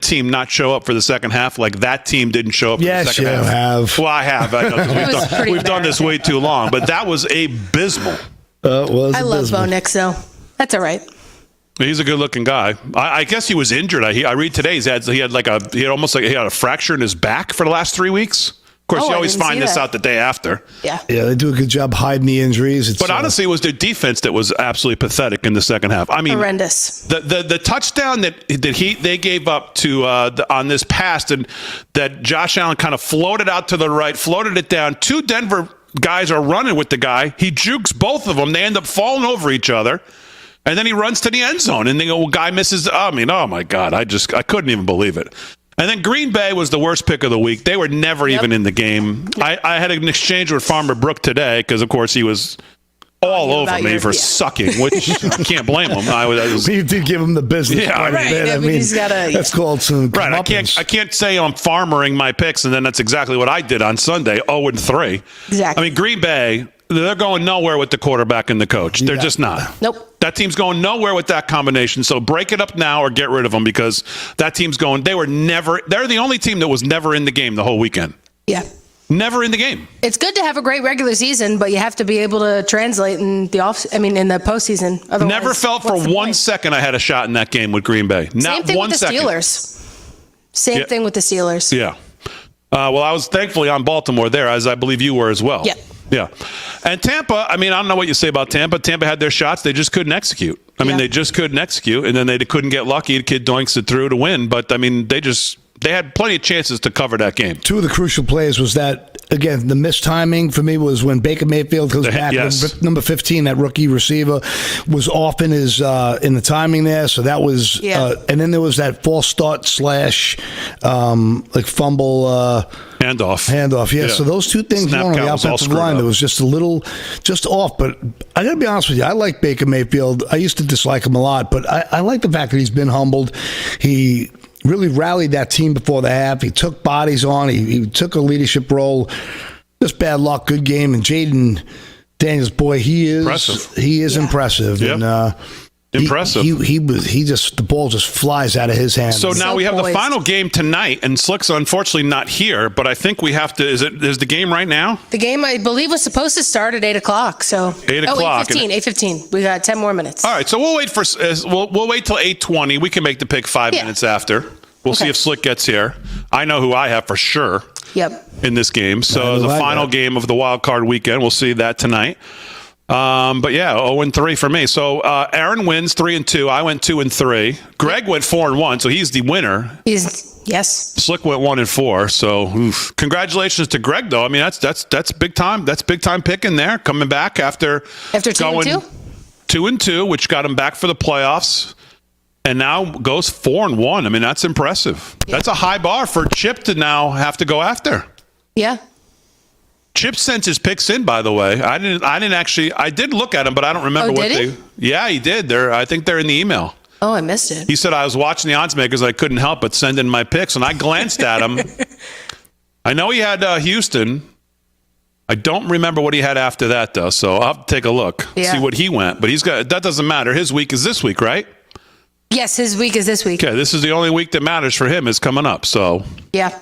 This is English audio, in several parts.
team not show up for the second half like that team didn't show up for the second half? Yes, you have. Well, I have. I know, 'cause we've done this way too long, but that was abysmal. I love Bo Nix, though. That's all right. He's a good-looking guy. I guess he was injured. I read today he had a fracture in his back for the last 3 weeks. Of course, you always find this out the day after. Yeah, they do a good job hiding the injuries. But honestly, it was their defense that was absolutely pathetic in the second half. I mean, horrendous. The touchdown that they gave up to on this pass and that Josh Allen kind of floated out to the right, floated it down. Two Denver guys are running with the guy. He jukes both of them. They end up falling over each other. And then he runs to the end zone, and the guy misses. I mean, oh my God! I couldn't even believe it. And then Green Bay was the worst pick of the week. They were never even in the game. I had an exchange with Farmer Brook today because, of course, he was all over me for sucking, which I can't blame him. You did give him the business. Yeah, right. I mean, that's called some. Right. I can't say I'm farmering my picks, and then that's exactly what I did on Sunday. 0-3. Exactly. I mean, Green Bay. They're going nowhere with the quarterback and the coach. They're just not. Nope. That team's going nowhere with that combination. So break it up now or get rid of them because that team's going. They're the only team that was never in the game the whole weekend. Yeah. Never in the game. It's good to have a great regular season, but you have to be able to translate in the postseason. Otherwise, never felt for 1 second I had a shot in that game with Green Bay. Not Same thing 1 with the second. Steelers. Same thing with the Steelers. Yeah. Well, I was thankfully on Baltimore there, as I believe you were as well. Yeah. Yeah. And Tampa, I mean, I don't know what you say about Tampa. Tampa had their shots. They just couldn't execute. They just couldn't execute. And then they couldn't get lucky. The kid doinks it through to win. But, I mean, they had plenty of chances to cover that game. Two of the crucial plays was that, again, the mistiming for me was when Baker Mayfield goes back. Yes. Number 15, that rookie receiver, was off in in the timing there. So that was, and then there was that false start / fumble. Handoff, yeah. So those two things on the offensive line, that was just a little off. But I got to be honest with you, I like Baker Mayfield. I used to dislike him a lot, but I like the fact that he's been humbled. He really rallied that team before the half. He took bodies on. He took a leadership role. Just bad luck, good game. And Jaden Daniels, boy, he is impressive. He is impressive. Yep. And impressive. The ball just flies out of his hands. So now we have the final game tonight, and Slick's unfortunately not here, but I think we have to. Is the game right now? The game, I believe, was supposed to start at 8 o'clock. So 8 o'clock. 8:15. We got 10 more minutes. All right, so we'll wait we'll wait till 8:20. We can make the pick 5 minutes after. We'll see if Slick gets here. I know who I have for sure. Yep. In this game, so the final game of the wild card weekend. We'll see that tonight. But yeah, 0-3 for me. So Aaron wins 3-2. I went 2-3. Greg went 4-1, so he's the winner. Yes. Slick went 1-4. So congratulations to Greg, though. I mean, that's big time. That's big time picking there. Coming back after 2-2, 2-2, which got him back for the playoffs, and now goes 4-1. I mean, that's impressive. Yeah. That's a high bar for Chip to now have to go after. Yeah. Chip sent his picks in, by the way. I did look at them, but I don't remember what they. Yeah, he did. I think they're in the email. Oh, I missed it. He said I was watching the odds makers. I couldn't help but send in my picks, and I glanced at them. I know he had Houston. I don't remember what he had after that, though. So I'll have to take a look, see what he went. But that doesn't matter. His week is this week, right? Yes, his week is this week. Okay, this is the only week that matters for him is coming up. So yeah.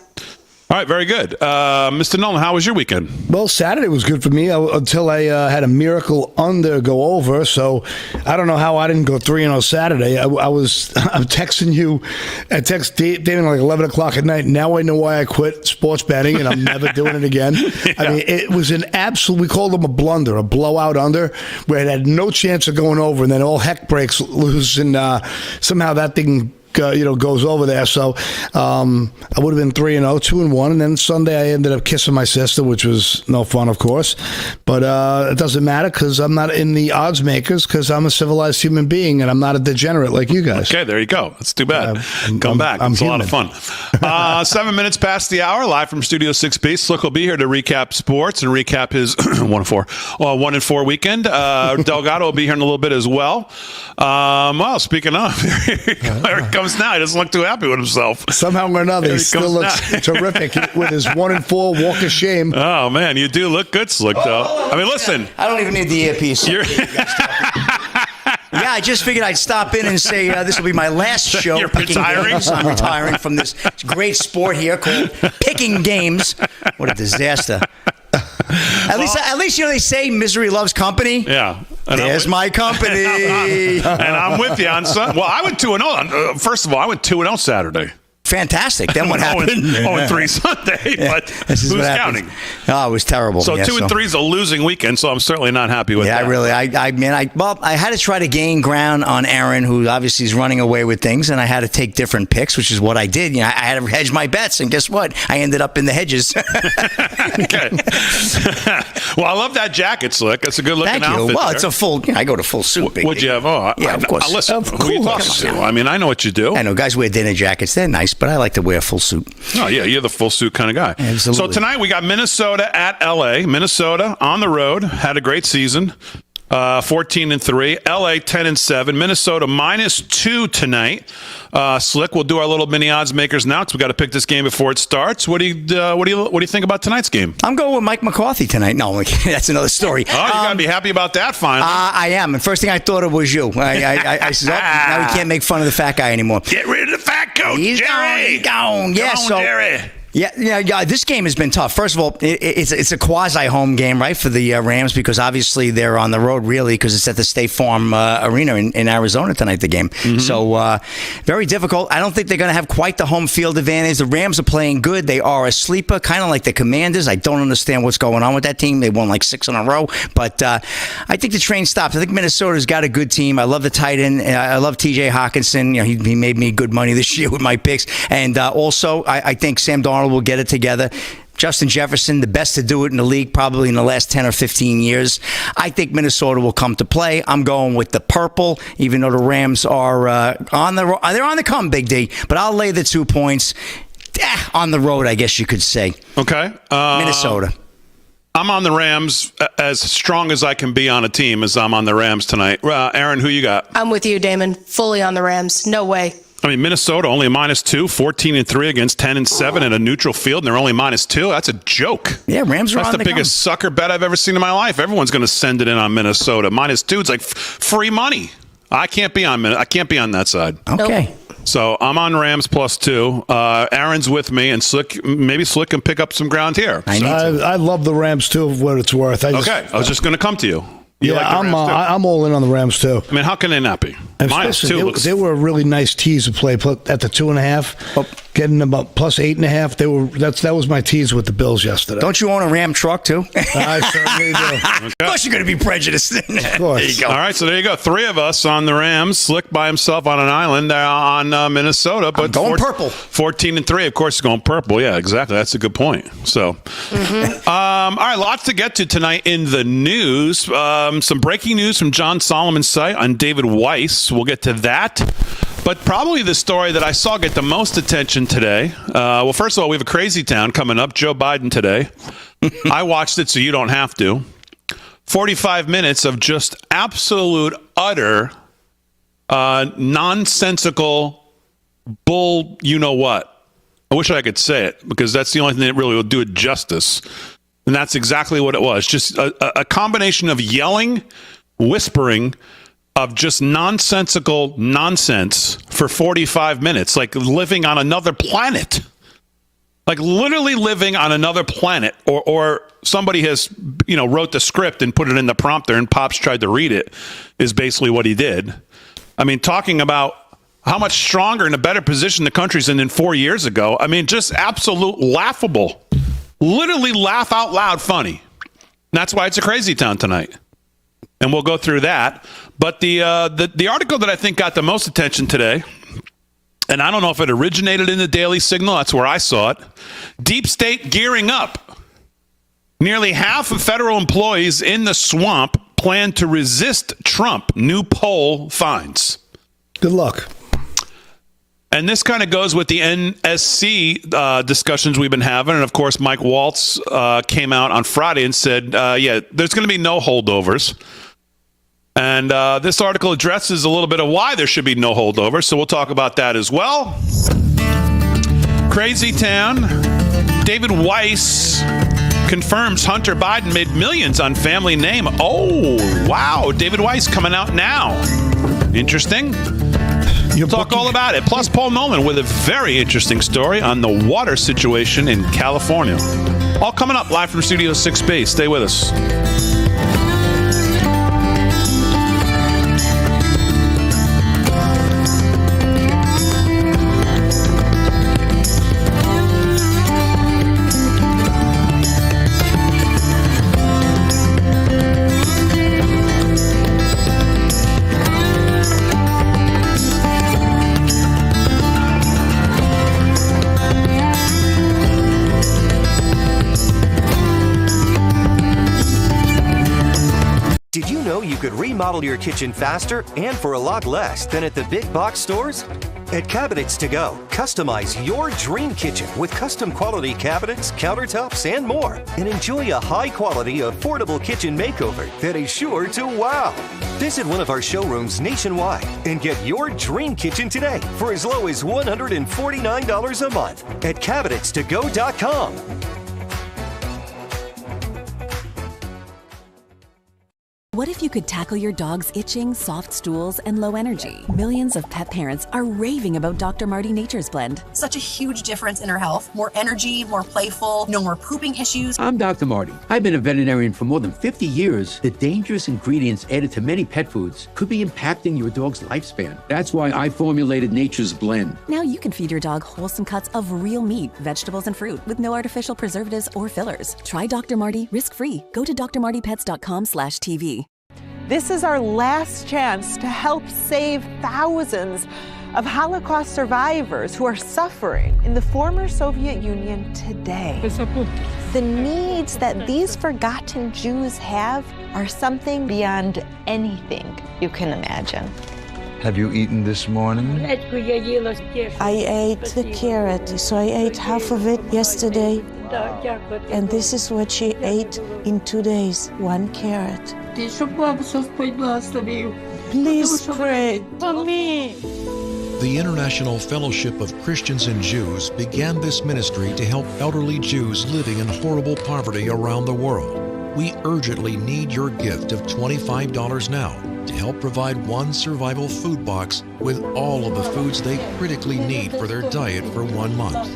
All right, very good. Mr. Nolan, how was your weekend? Well, Saturday was good for me until I had a miracle under go over. So I don't know how I didn't go 3-0 Saturday. I'm texting you. I text David like 11 o'clock at night. Now I know why I quit sports betting, and I'm never doing it again. Yeah. I mean, it was an absolute, we called them a blunder, a blowout under, where it had no chance of going over, and then all heck breaks loose, and somehow that thing goes over there. So I would have been 3-0, 2-1, and then Sunday I ended up kissing my sister, which was no fun, of course. But it doesn't matter because I'm not in the odds makers because I'm a civilized human being and I'm not a degenerate like you guys. Okay, there you go. That's too bad. Come back. It's a lot of fun. 7 minutes past the hour, live from Studio 6B. Slick will be here to recap sports and recap his 1-4 weekend. Delgado will be here in a little bit as well. Well, speaking of, here it comes now. He doesn't look too happy with himself. Somehow or another, he still looks terrific with his 1-4 walk of shame. Oh, man, you do look good, Slick, though. I mean, listen. I don't even need the earpiece. Yeah, I just figured I'd stop in and say this will be my last show. You're picking retiring? games. I'm retiring from this great sport here called picking games. What a disaster. At least they say misery loves company. Yeah. There's my company. And I'm with you on Sunday. Well, I went 2-0. First of all, I went 2-0 Saturday. Fantastic. Then what happened? 0-3 Sunday, but who's counting? Oh, it was terrible. So 2-3 is a losing weekend, so I'm certainly not happy with that. I had to try to gain ground on Aaron, who obviously is running away with things, and I had to take different picks, which is what I did. I had to hedge my bets, and guess what? I ended up in the hedges. Okay. Well, I love that jacket, Slick. It's a good looking Thank you. outfit. Well, there. it's a full. I go to full suit. What'd you have? Oh, yeah, of course. Listen, Of who are you talking course. to? I mean, I know what you do. I know guys wear dinner jackets. They're nice, but I like to wear a full suit. Oh, yeah, you're the full suit kind of guy. Absolutely. So tonight we got Minnesota at L.A. Minnesota on the road, had a great season, 14-3. L.A. 10-7. Minnesota -2 tonight. Slick, we'll do our little mini odds makers now because we got to pick this game before it starts. What do you think about tonight's game? I'm going with Mike McCarthy tonight. No, that's another story. Oh, you got to be happy about that finally. I am. And first thing I thought it was you. I said, now we can't make fun of the fat guy anymore. Get rid of the fat coach, He's Jerry. gone. Yeah, Go on, so Jerry. Yeah. This game has been tough. First of all, it's a quasi home game, right, for the Rams because obviously they're on the road really because it's at the State Farm Arena in Arizona tonight. The game, so very difficult. I don't think they're going to have quite the home field advantage. The Rams are playing good. They are a sleeper, kind of like the Commanders. I don't understand what's going on with that team. They won like 6 in a row, but I think the train stops. I think Minnesota's got a good team. I love the tight end. I love T.J. Hawkinson. He made me good money this year with my picks, and also I think Sam Darnold will get it together. Justin Jefferson, the best to do it in the league probably in the last 10 or 15 years. I think Minnesota will come to play. I'm going with the purple, even though the Rams are they're on the come, Big D. But I'll lay the 2 points on the road, I guess you could say. Okay. Minnesota. I'm on the Rams as strong as I can be on a team as I'm on the Rams tonight. Aaron, who you got? I'm with you, Damon. Fully on the Rams. No way. I mean, Minnesota only -2, 14-3 against 10-7 in a neutral field, and they're only -2. That's a joke. Yeah, Rams are That's on the the biggest sucker bet I've ever seen in my life. Everyone's going to send it in on Minnesota. -2, it's like free money. I can't be on that side. Okay. So I'm on Rams +2. Aaron's with me, and maybe Slick can pick up some ground here. I love the Rams too, for what it's worth. I was just going to come to you. You like the Rams too? I'm all in on the Rams too. I mean, how can they not be? -2 they were a really nice tease to play at the 2.5, getting about +8.5. That was my tease with the Bills yesterday. Don't you own a Ram truck too? I certainly do. Of course you're going to be prejudiced. Of course. There you go. All right, so there you go. 3 of us on the Rams. Slick by himself on an island on Minnesota. But I'm going purple. 14-3. Of course, going purple. Yeah, exactly. That's a good point. So, all right, lots to get to tonight in the news. Some breaking news from John Solomon's site on David Weiss. We'll get to that. But probably the story that I saw get the most attention today. Well, first of all, we have a crazy town coming up. Joe Biden today. I watched it, so you don't have to. 45 minutes of just absolute, utter, nonsensical bull, you-know-what. I wish I could say it, because that's the only thing that really will do it justice. And that's exactly what it was. Just a combination of yelling, whispering, of just nonsensical nonsense for 45 minutes, like living on another planet. Like literally living on another planet, or somebody has, wrote the script and put it in the prompter and Pops tried to read it, is basically what he did. I mean, talking about how much stronger and a better position the country's in than 4 years ago. I mean, just absolute laughable. Literally laugh out loud funny. And that's why it's a crazy town tonight. And we'll go through that. But the article that I think got the most attention today, and I don't know if it originated in the Daily Signal, that's where I saw it. Deep State gearing up. Nearly half of federal employees in the swamp plan to resist Trump, new poll finds. Good luck. And this kind of goes with the NSC discussions we've been having. And, of course, Mike Waltz came out on Friday and said, there's going to be no holdovers. And this article addresses a little bit of why there should be no holdovers. So we'll talk about that as well. Crazy town. David Weiss confirms Hunter Biden made millions on family name. Oh, wow. David Weiss coming out now. Interesting. We'll talk all about it. Plus, Paul Nolan with a very interesting story on the water situation in California. All coming up live from Studio 6B. Stay with us. Did you know you could remodel your kitchen faster and for a lot less than at the big box stores? At Cabinets to Go, customize your dream kitchen with custom quality cabinets, countertops, and more. And enjoy a high quality, affordable kitchen makeover that is sure to wow. Visit one of our showrooms nationwide and get your dream kitchen today for as low as $149 a month at cabinetstogo.com. What if you could tackle your dog's itching, soft stools, and low energy? Millions of pet parents are raving about Dr. Marty Nature's Blend. Such a huge difference in her health. More energy, more playful, no more pooping issues. I'm Dr. Marty. I've been a veterinarian for more than 50 years. The dangerous ingredients added to many pet foods could be impacting your dog's lifespan. That's why I formulated Nature's Blend. Now you can feed your dog wholesome cuts of real meat, vegetables, and fruit with no artificial preservatives or fillers. Try Dr. Marty risk-free. Go to drmartypets.com/TV. This is our last chance to help save thousands of Holocaust survivors who are suffering in the former Soviet Union today. The needs that these forgotten Jews have are something beyond anything you can imagine. Have you eaten this morning? I ate the carrot, so I ate half of it yesterday. And this is what she ate in 2 days, 1 carrot. Please pray for me. The International Fellowship of Christians and Jews began this ministry to help elderly Jews living in horrible poverty around the world. We urgently need your gift of $25 now to help provide one survival food box with all of the foods they critically need for their diet for 1 month.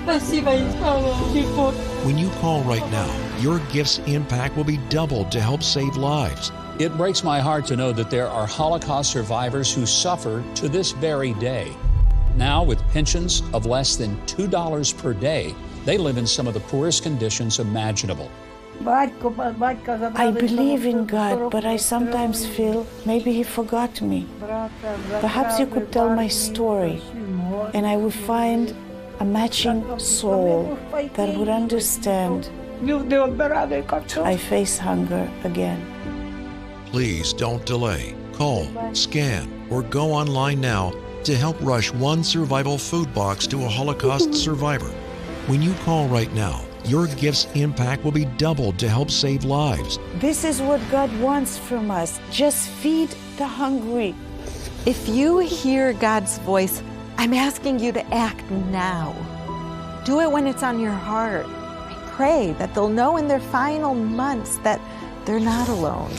When you call right now, your gift's impact will be doubled to help save lives. It breaks my heart to know that there are Holocaust survivors who suffer to this very day. Now, with pensions of less than $2 per day, they live in some of the poorest conditions imaginable. I believe in God, but I sometimes feel maybe He forgot me. Perhaps you could tell my story, and I would find a matching soul that would understand. I face hunger again. Please don't delay. Call, scan, or go online now to help rush one survival food box to a Holocaust survivor. When you call right now, your gift's impact will be doubled to help save lives. This is what God wants from us. Just feed the hungry. If you hear God's voice, I'm asking you to act now. Do it when it's on your heart. I pray that they'll know in their final months that they're not alone.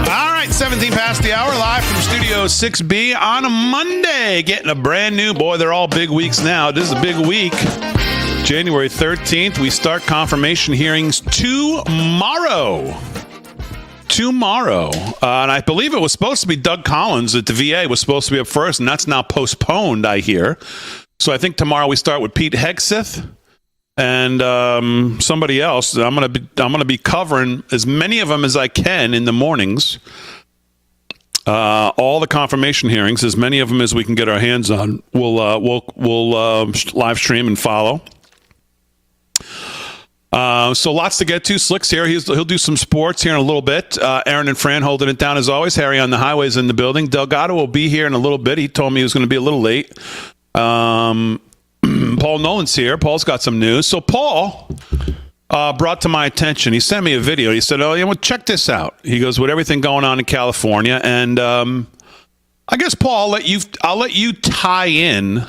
All right, 17 past the hour, live from Studio 6B on a Monday. Getting a brand new, boy, they're all big weeks now. This is a big week. January 13th, we start confirmation hearings tomorrow. And I believe it was supposed to be Doug Collins at the VA was supposed to be up first, and that's now postponed, I hear. So I think tomorrow we start with Pete Hegseth and somebody else. I'm gonna be covering as many of them as I can in the mornings. All the confirmation hearings, as many of them as we can get our hands on. We'll live stream and follow. So lots to get to. Slick's here. He'll do some sports here in a little bit. Aaron and Fran holding it down as always. Harry on the highways in the building. Delgado will be here in a little bit. He told me he was going to be a little late. Paul Nolan's here. Paul's got some news. So Paul brought to my attention. He sent me a video. He said, "Oh, check this out." He goes, "With everything going on in California," and I guess Paul, I'll let you tie in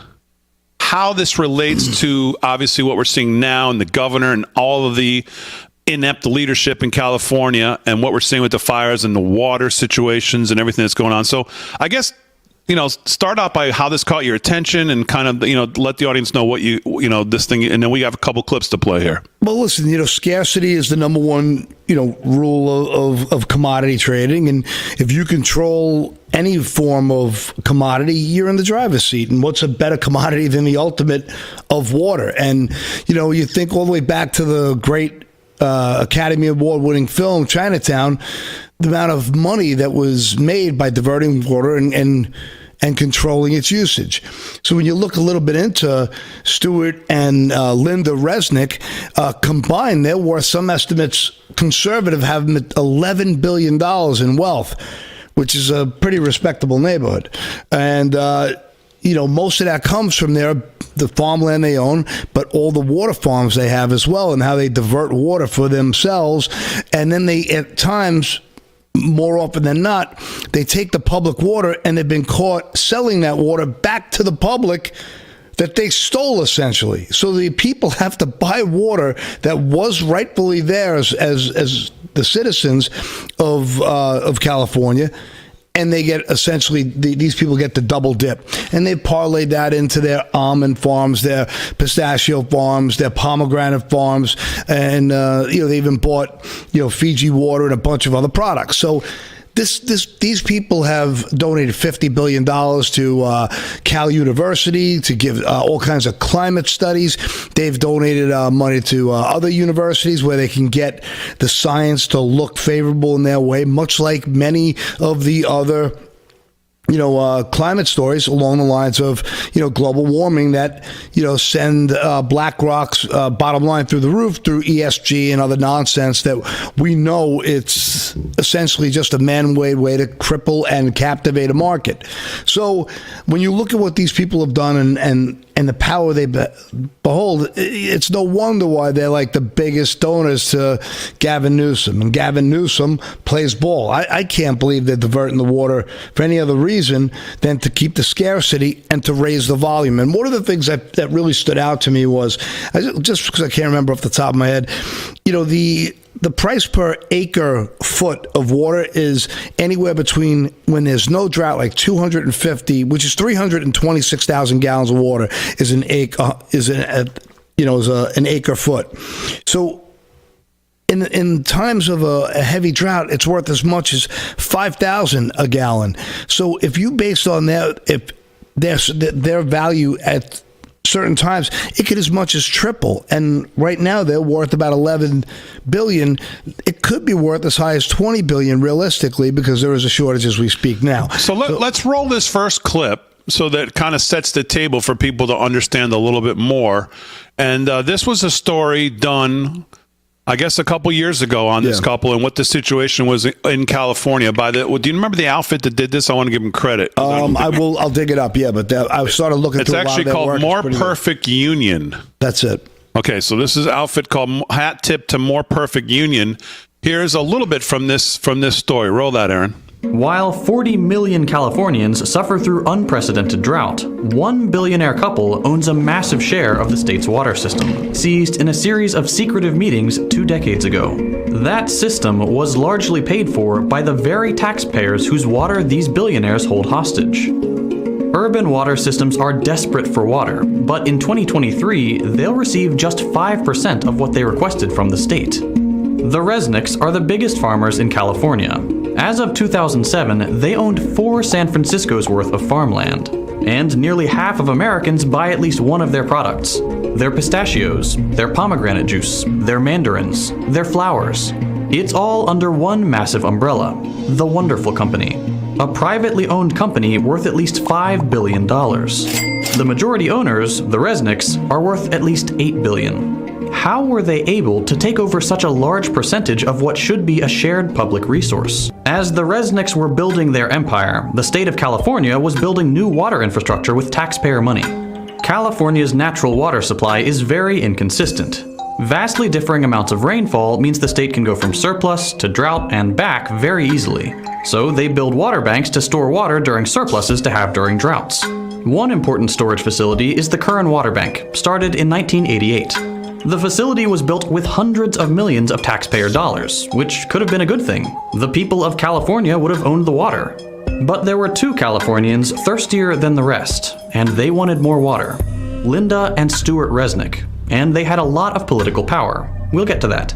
how this relates to obviously what we're seeing now and the governor and all of the inept leadership in California and what we're seeing with the fires and the water situations and everything that's going on. So I guess, start out by how this caught your attention and kind of, let the audience know what this thing, and then we have a couple clips to play here. Well, listen, scarcity is the number one, rule of commodity trading. And if you control any form of commodity, you're in the driver's seat. And what's a better commodity than the ultimate of water? And, you think all the way back to the great Academy Award-winning film, Chinatown, the amount of money that was made by diverting water and controlling its usage. So when you look a little bit into Stuart and Linda Resnick, combined, they're worth, some estimates, conservative, have $11 billion in wealth, which is a pretty respectable neighborhood. And, most of that comes from the farmland they own, but all the water farms they have as well, and how they divert water for themselves. And then they, at times, more often than not, they take the public water, and they've been caught selling that water back to the public that they stole, essentially. So the people have to buy water that was rightfully theirs as the citizens of California. And they get, essentially, these people get the double dip. And they parlayed that into their almond farms, their pistachio farms, their pomegranate farms. And, they even bought, Fiji water and a bunch of other products. So these people have donated $50 billion to Cal University to give all kinds of climate studies. They've donated money to other universities where they can get the science to look favorable in their way, much like many of the other climate stories along the lines of, global warming that, send BlackRock's bottom line through the roof through ESG and other nonsense that we know it's essentially just a man-made way to cripple and captivate a market. So when you look at what these people have done and the power they behold, it's no wonder why they're like the biggest donors to Gavin Newsom. And Gavin Newsom plays ball. I can't believe they're diverting the water for any other reason than to keep the scarcity and to raise the volume. And one of the things that really stood out to me was, just because I can't remember off the top of my head, the price per acre foot of water is anywhere between, when there's no drought, like 250, which is 326,000 gallons of water is an acre, an acre foot. So in times of a heavy drought, it's worth as much as 5,000 a gallon. So if you based on that, if their value at certain times, it could as much as triple. And right now they're worth about 11 billion. It could be worth as high as 20 billion realistically, because there is a shortage as we speak now. So let's roll this first clip so that kind of sets the table for people to understand a little bit more. And this was a story done, I guess, a couple years ago on this couple and what the situation was in California. Do you remember the outfit that did this? I want to give them credit. I'll dig it up. Yeah, but I started looking through a lot of their work. It's actually called More Perfect Union. That's it. Okay, so this is an outfit called Hat Tip to More Perfect Union. Here's a little bit from this story. Roll that, Aaron. While 40 million Californians suffer through unprecedented drought, one billionaire couple owns a massive share of the state's water system, seized in a series of secretive meetings 2 decades ago. That system was largely paid for by the very taxpayers whose water these billionaires hold hostage. Urban water systems are desperate for water, but in 2023, they'll receive just 5% of what they requested from the state. The Resnicks are the biggest farmers in California. As of 2007, they owned 4 San Francisco's worth of farmland. And nearly half of Americans buy at least one of their products. Their pistachios, their pomegranate juice, their mandarins, their flowers. It's all under one massive umbrella, the Wonderful Company, a privately owned company worth at least $5 billion. The majority owners, the Resnicks, are worth at least $8 billion. How were they able to take over such a large percentage of what should be a shared public resource? As the Resnicks were building their empire, the state of California was building new water infrastructure with taxpayer money. California's natural water supply is very inconsistent. Vastly differing amounts of rainfall means the state can go from surplus to drought and back very easily. So they build water banks to store water during surpluses to have during droughts. One important storage facility is the Curran Water Bank, started in 1988. The facility was built with hundreds of millions of taxpayer dollars, which could have been a good thing. The people of California would have owned the water. But there were two Californians thirstier than the rest, and they wanted more water. Linda and Stuart Resnick, and they had a lot of political power. We'll get to that.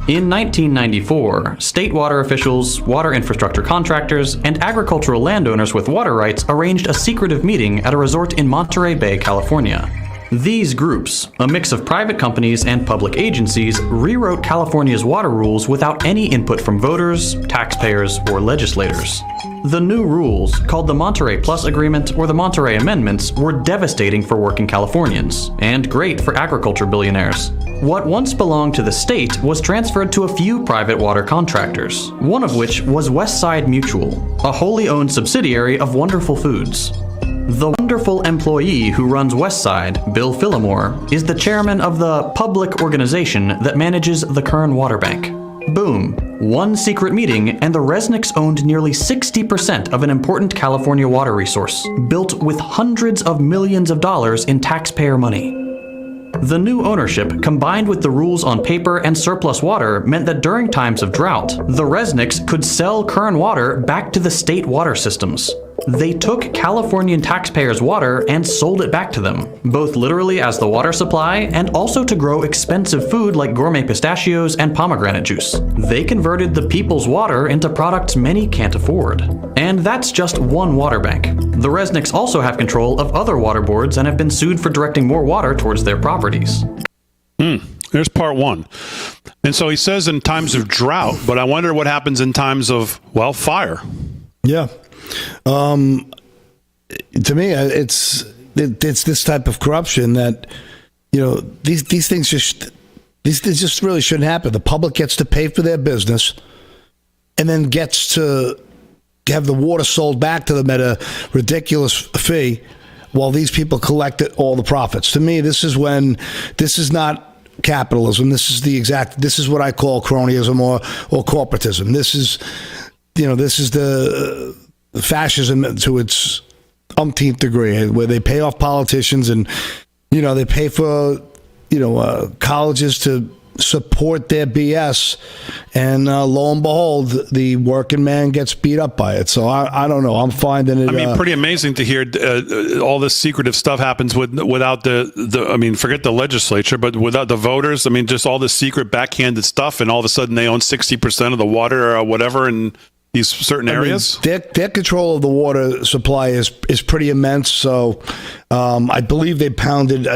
In 1994, state water officials, water infrastructure contractors, and agricultural landowners with water rights arranged a secretive meeting at a resort in Monterey Bay, California. These groups, a mix of private companies and public agencies, rewrote California's water rules without any input from voters, taxpayers, or legislators. The new rules, called the Monterey Plus Agreement or the Monterey Amendments, were devastating for working Californians, and great for agriculture billionaires. What once belonged to the state was transferred to a few private water contractors, one of which was Westside Mutual, a wholly owned subsidiary of Wonderful Foods. The wonderful employee who runs Westside, Bill Phillimore, is the chairman of the public organization that manages the Curran Water Bank. Boom. One secret meeting, and the Resnicks owned nearly 60% of an important California water resource, built with hundreds of millions of dollars in taxpayer money. The new ownership, combined with the rules on paper and surplus water, meant that during times of drought, the Resnicks could sell Curran water back to the state water systems. They took Californian taxpayers' water and sold it back to them, both literally as the water supply and also to grow expensive food like gourmet pistachios and pomegranate juice. They converted the people's water into products many can't afford. And that's just one water bank. The Resnicks also have control of other water boards and have been sued for directing more water towards their properties. There's part one. And so he says in times of drought, but I wonder what happens in times of, well, fire. Yeah. To me, it's this type of corruption that, these things just really shouldn't happen. The public gets to pay for their business and then gets to have the water sold back to them at a ridiculous fee while these people collected all the profits. To me, this is not capitalism. This is what I call cronyism or corporatism. This is the fascism to its umpteenth degree, where they pay off politicians and, they pay for, colleges to support their BS. And lo and behold, the working man gets beat up by it. So I don't know. I'm finding it. Pretty amazing to hear all this secretive stuff happens without forget the legislature, but without the voters. Just all this secret backhanded stuff. And all of a sudden they own 60% of the water or whatever. And these certain areas? Their control of the water supply is pretty immense. So I believe they pounded,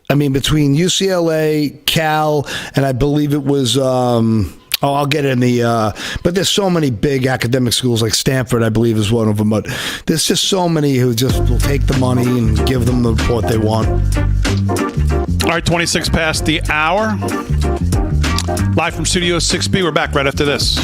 between UCLA, Cal, and I believe it was, I'll get in but there's so many big academic schools like Stanford, I believe is one of them. But there's just so many who just will take the money and give them what they want. All right, 26 past the hour. Live from Studio 6B. We're back right after this.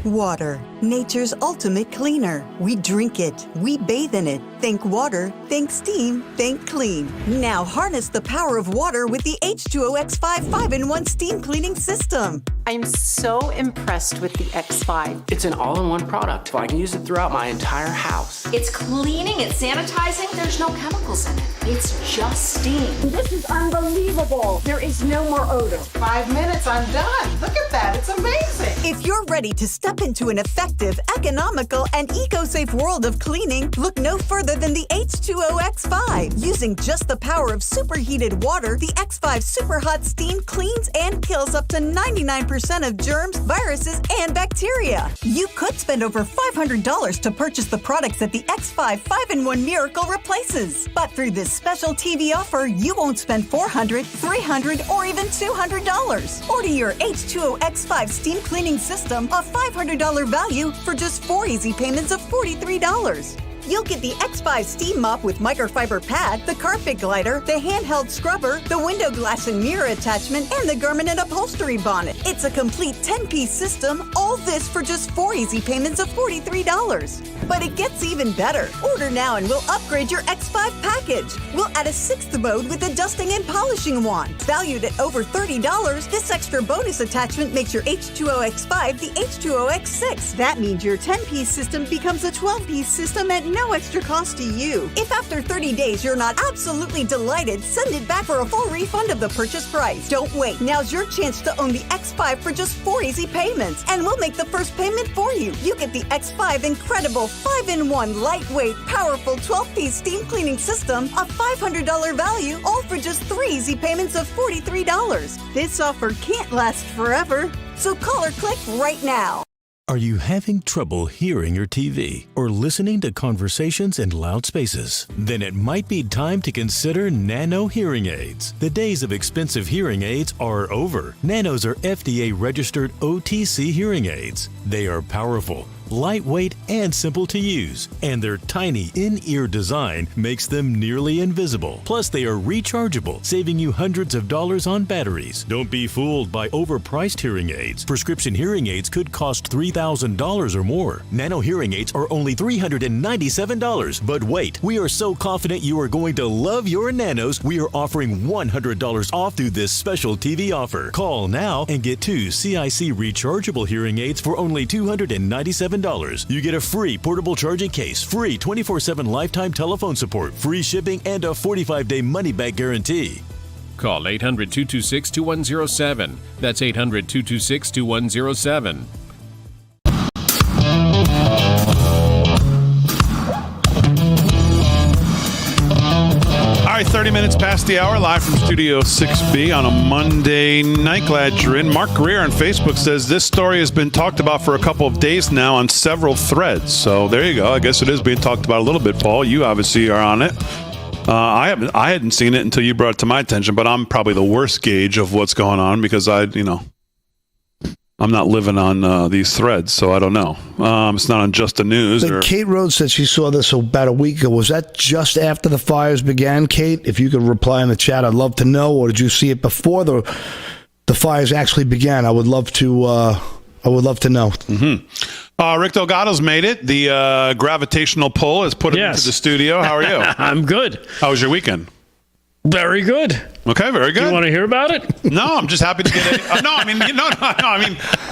Water, nature's ultimate cleaner. We drink it, we bathe in it. Think water, think steam, think clean. Now harness the power of water with the H2O X5 5-in-1 steam cleaning system. I'm so impressed with the X5. It's an all-in-one product. I can use it throughout my entire house. It's cleaning, it's sanitizing. There's no chemicals in it. It's just steam. This is unbelievable. There is no more odor. 5 minutes, I'm done. Look at that, it's amazing. If you're ready to step into an effective, economical, and eco-safe world of cleaning, look no further than the H2O X5. Using just the power of superheated water, the X5 Super Hot Steam cleans and kills up to 99% of germs, viruses, and bacteria. You could spend over $500 to purchase the products that the X5 5-in-1 Miracle replaces. But through this special TV offer, you won't spend $400, $300, or even $200. Order your H2O X5 steam cleaning system, a $500 value, for just 4 easy payments of $43. you'll get the X5 steam mop with microfiber pad, the carpet glider, the handheld scrubber, the window glass and mirror attachment, and the garment and upholstery bonnet. It's a complete 10-piece system, all this for just 4 easy payments of $43. But it gets even better. Order now and we'll upgrade your X5 package. We'll add a 6th mode with a dusting and polishing wand. Valued at over $30, this extra bonus attachment makes your H2O X5 the H2O X6. That means your 10-piece system becomes a 12-piece system at no extra cost to you. If after 30 days you're not absolutely delighted, send it back for a full refund of the purchase price. Don't wait. Now's your chance to own the X5 for just 4 easy payments, and we'll make the first payment for you. You get the X5 incredible 5-in-1 lightweight, powerful 12-piece steam cleaning system, a $500 value, all for just 3 easy payments of $43. This offer can't last forever, so call or click right now. Are you having trouble hearing your TV or listening to conversations in loud spaces? Then it might be time to consider Nano hearing aids. The days of expensive hearing aids are over. Nanos are FDA-registered OTC hearing aids. They are powerful, lightweight, and simple to use, and their tiny in-ear design makes them nearly invisible. Plus, they are rechargeable, saving you hundreds of dollars on batteries. Don't be fooled by overpriced hearing aids. Prescription hearing aids could cost $3,000 or more. Nano hearing aids are only $397. But wait, we are so confident you are going to love your Nanos, we are offering $100 off through this special TV offer. Call now and get 2 CIC rechargeable hearing aids for only $297. You get a free portable charging case, free 24/7 lifetime telephone support, free shipping, and a 45-day money-back guarantee. Call 800-226-2107. That's 800-226-2107. All right, 30 minutes past the hour, live from Studio 6B on a Monday night. Glad you're in. Mark Greer on Facebook says this story has been talked about for a couple of days now on several threads. So there you go. I guess it is being talked about a little bit, Paul. You obviously are on it. I hadn't seen it until you brought it to my attention, but I'm probably the worst gauge of what's going on because I'm not living on these threads, so I don't know. It's not on Just the News. Kate Rhodes said she saw this about a week ago. Was that just after the fires began, Kate? If you could reply in the chat, I'd love to know. Or did you see it before the fires actually began? I would love to know. Mm-hmm. Rick Delgado's made it. The gravitational pull has put him into the studio. How are you? I'm good. How was your weekend? Very good. Okay, very good. You want to hear about it? No, I'm just happy to get it. I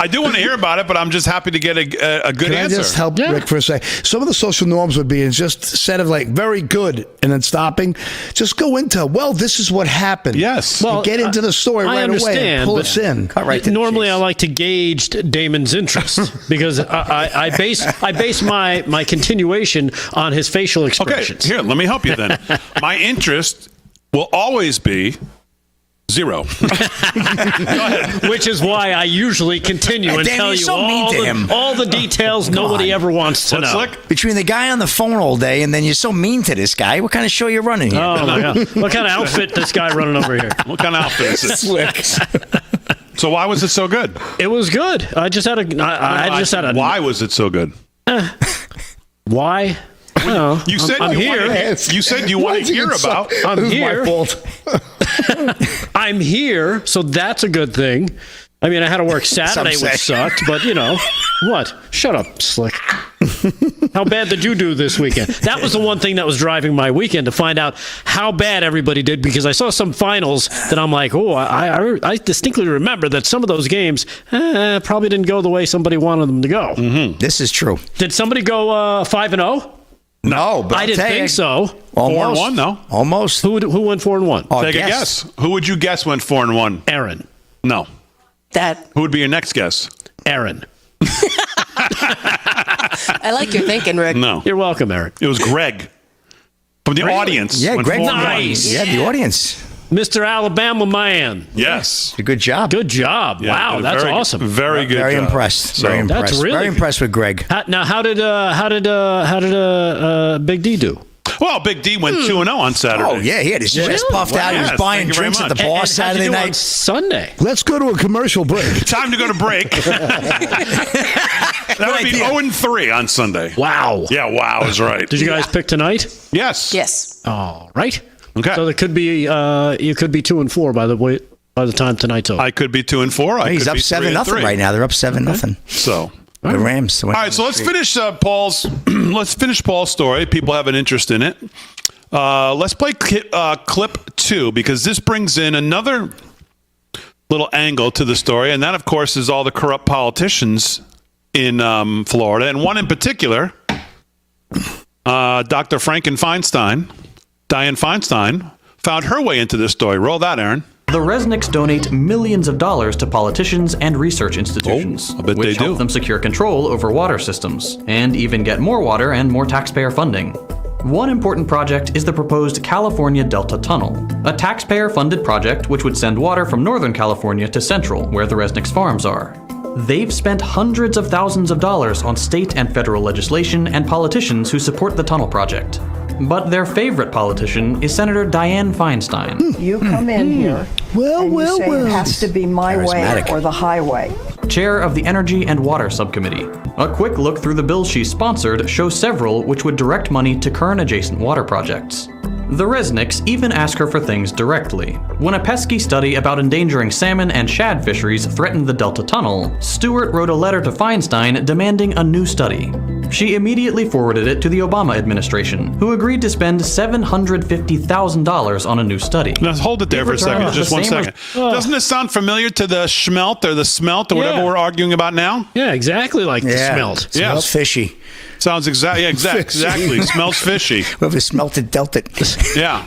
do want to hear about it, but I'm just happy to get a good Can answer. I just help Rick for a second? Some of the social norms would be instead of like very good and then stopping, just go into, well, this is what happened. Yes. Well, get into the story right away and pull us in. Normally, I like to gauge Damon's interest because I base my continuation on his facial expressions. Okay, here, let me help you then. My interest will always be 0. Go ahead. Which is why I usually continue and tell you all the details nobody ever wants to know. Between the guy on the phone all day and then you're so mean to this guy, what kind of show you running here? Oh, my God. What kind of outfit this guy running over here? What kind of outfit is this? Slick. So why was it so good? It was good. Why was it so good? Why? No, you said I'm here. You said you want to hear about. I'm here. My fault. I'm here, so that's a good thing. I mean, I had to work Saturday, which sucked, but what? Shut up, Slick. How bad did you do this weekend? That was the one thing that was driving my weekend, to find out how bad everybody did, because I saw some finals that I'm like, I distinctly remember that some of those games probably didn't go the way somebody wanted them to go. Mm-hmm. This is true. Did somebody go 5-0? No, but I didn't think so. Almost. 4-1, though. Almost. Who went 4-1? Take a guess. Who would you guess went 4-1? Aaron. No. Dad. Who would be your next guess? Aaron. I like your thinking, Rick. No. You're welcome, Aaron. It was Greg. From the audience. Yeah, Greg. Nice. Yeah, the audience. Mr. Alabama man. Yes. Good job. Good job. Yeah, wow, that's awesome. Very good. Very job. impressed. So, very impressed. That's really very impressed with Greg. Now, how did Big D do? Well, Big D went 2-0 on Saturday. Oh, yeah, he had his chest puffed out. He was buying drinks at the bar Saturday night. Sunday. Let's go to a commercial break. Time to go to break. That would be 0-3 on Sunday. Wow. Yeah, wow is right. Did you guys pick tonight? Yes. Yes. All right. Okay. So there could be you could be 2-4 by the time tonight's over. I could be 2-4. He's up 7-0 right now. They're up 7-0. So the Rams. All right, so let's finish Paul's. Let's finish Paul's story. People have an interest in it. Let's play clip 2 because this brings in another little angle to the story, and that, of course, is all the corrupt politicians in Florida, and one in particular, Dr. Dianne Feinstein, found her way into this story. Roll that, Aaron. The Resnicks donate millions of dollars to politicians and research institutions, which help them secure control over water systems, and even get more water and more taxpayer funding. One important project is the proposed California Delta Tunnel, a taxpayer-funded project which would send water from Northern California to Central, where the Resnicks farms are. They've spent hundreds of thousands of dollars on state and federal legislation and politicians who support the tunnel project. But their favorite politician is Senator Dianne Feinstein. You come in here and you say it has to be my way or the highway. Chair of the Energy and Water Subcommittee. A quick look through the bills she sponsored shows several which would direct money to Kern-adjacent water projects. The Resnicks even ask her for things directly. When a pesky study about endangering salmon and shad fisheries threatened the Delta Tunnel, Stewart wrote a letter to Feinstein demanding a new study. She immediately forwarded it to the Obama administration, who agreed to spend $750,000 on a new study. Now hold it there for a second, just 1 second. Doesn't this sound familiar to the schmelt or the smelt or whatever we're arguing about now? Yeah, exactly like the smelt. Smells fishy. Sounds exactly. Smells fishy. Whoever smelted dealt it. Yeah.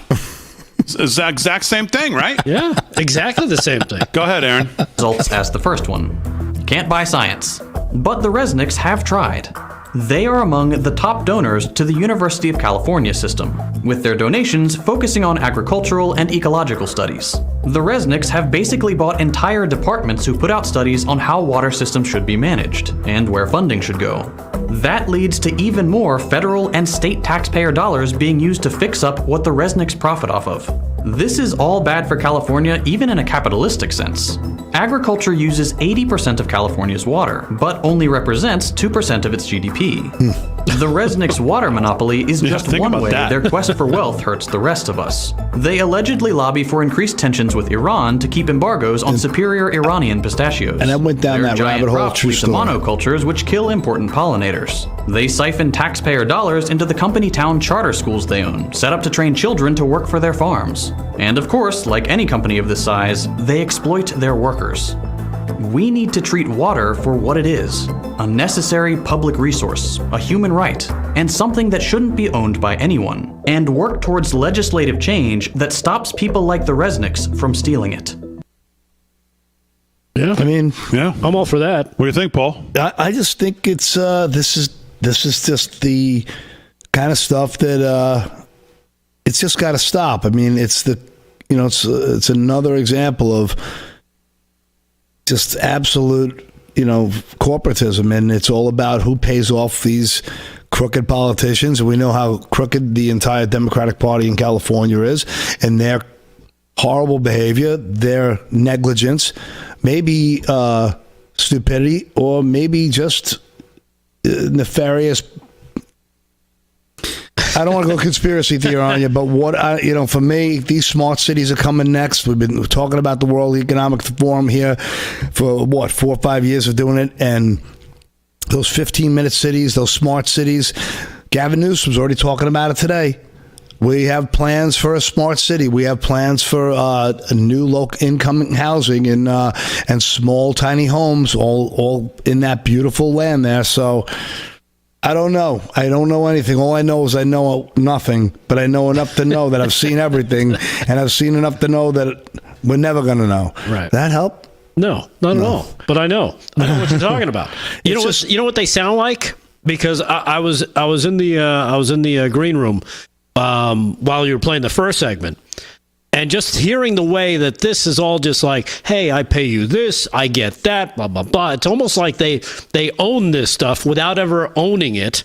It's the exact same thing, right? Yeah, exactly the same thing. Go ahead, Aaron. Results as the first one. Can't buy science. But the Resnicks have tried. They are among the top donors to the University of California system, with their donations focusing on agricultural and ecological studies. The Resnicks have basically bought entire departments who put out studies on how water systems should be managed and where funding should go. That leads to even more federal and state taxpayer dollars being used to fix up what the Resnicks profit off of. This is all bad for California, even in a capitalistic sense. Agriculture uses 80% of California's water, but only represents 2% of its GDP. The Resnicks' water monopoly is just one way their quest for wealth hurts the rest of us. They allegedly lobby for increased tensions with Iran to keep embargoes on superior Iranian pistachios. And I went down that rabbit hole. True story. Monocultures which kill important pollinators. They siphon taxpayer dollars into the company town charter schools they own, set up to train children to work for their farms. And of course, like any company of this size, they exploit their workers. We need to treat water for what it is, a necessary public resource, a human right, and something that shouldn't be owned by anyone, and work towards legislative change that stops people like the Resnicks from stealing it. Yeah, I mean, yeah, I'm all for that. What do you think, Paul? I just think it's this is just the kind of stuff that it's just got to stop. I mean, it's it's another example of just absolute, corporatism, and it's all about who pays off these crooked politicians. And we know how crooked the entire Democratic Party in California is, and their horrible behavior, their negligence, maybe stupidity, or maybe just nefarious. I don't want to go conspiracy theory on you, but for me, these smart cities are coming next. We've been talking about the World Economic Forum here for 4 or 5 years of doing it, and those 15-minute cities, those smart cities. Gavin Newsom's already talking about it today. We have plans for a smart city. We have plans for a new local income housing and small, tiny homes, all in that beautiful land there. So I don't know. I don't know anything. All I know is I know nothing, but I know enough to know that I've seen everything, and I've seen enough to know that we're never going to know. Right. That help? No, not at all. But I know what you're talking about. You know what they sound like? Because I was in the green room while you were playing the first segment. And just hearing the way that this is all just like, hey, I pay you this, I get that, blah, blah, blah. It's almost like they own this stuff without ever owning it.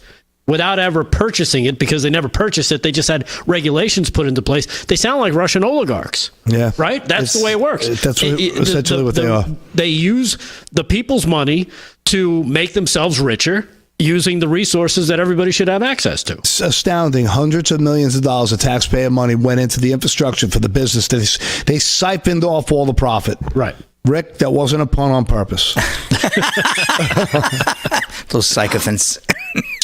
without ever purchasing it because they never purchased it. They just had regulations put into place. They sound like Russian oligarchs. Yeah. Right? That's the way it works. That's essentially what they are. They use the people's money to make themselves richer using the resources that everybody should have access to. It's astounding. Hundreds of millions of dollars of taxpayer money went into the infrastructure for the business. They siphoned off all the profit. Right. Rick, that wasn't a pun on purpose. Those sycophants.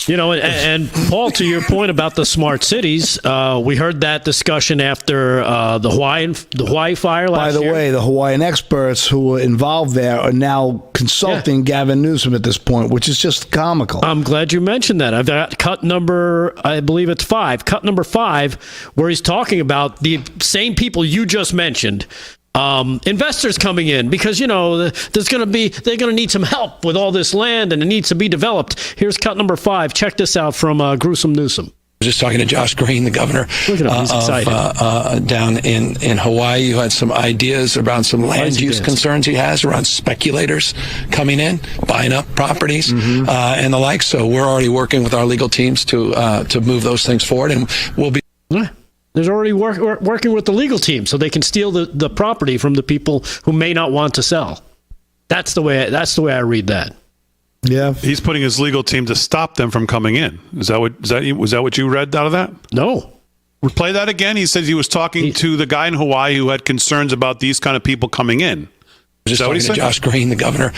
You know, and Paul, to your point about the smart cities, we heard that discussion after the Hawaii fire last year. By the way, the Hawaiian experts who were involved there are now consulting Gavin Newsom at this point, which is just comical. I'm glad you mentioned that. I've got cut number, I believe it's 5, cut number 5, where he's talking about the same people you just mentioned. Investors coming in because, you know, they're going to need some help with all this land and it needs to be developed. Here's cut number 5. Check this out from Gruesome Newsom. I was just talking to Josh Green, the governor down in Hawaii, who had some ideas around some land use concerns he has around speculators coming in, buying up properties and the like. So we're already working with our legal teams to move those things forward, and we'll be. There's already working with the legal team so they can steal the property from the people who may not want to sell. That's the way I read that. Yeah, he's putting his legal team to stop them from coming in. Was that what you read out of that? No. Play that again. He said he was talking to the guy in Hawaii who had concerns about these kind of people coming in. Just talking to Josh Green, the governor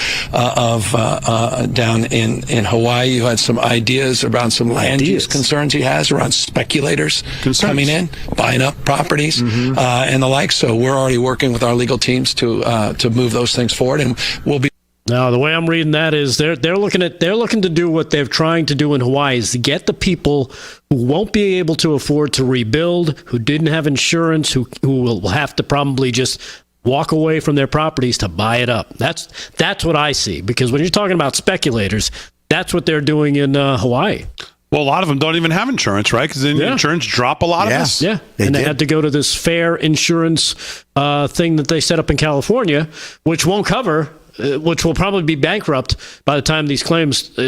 down in Hawaii, who had some ideas around some land use concerns he has around speculators coming in, buying up properties and the like. So we're already working with our legal teams to move those things forward, and we'll be. Now, the way I'm reading that is they're looking to do what they're trying to do in Hawaii is to get the people who won't be able to afford to rebuild, who didn't have insurance, who will have to probably just walk away from their properties to buy it up. That's what I see. Because when you're talking about speculators, that's what they're doing in Hawaii. Well, a lot of them don't even have insurance, right? Because insurance drop a lot of this. Yeah, they had to go to this fair insurance thing that they set up in California, which won't cover, which will probably be bankrupt by the time these claims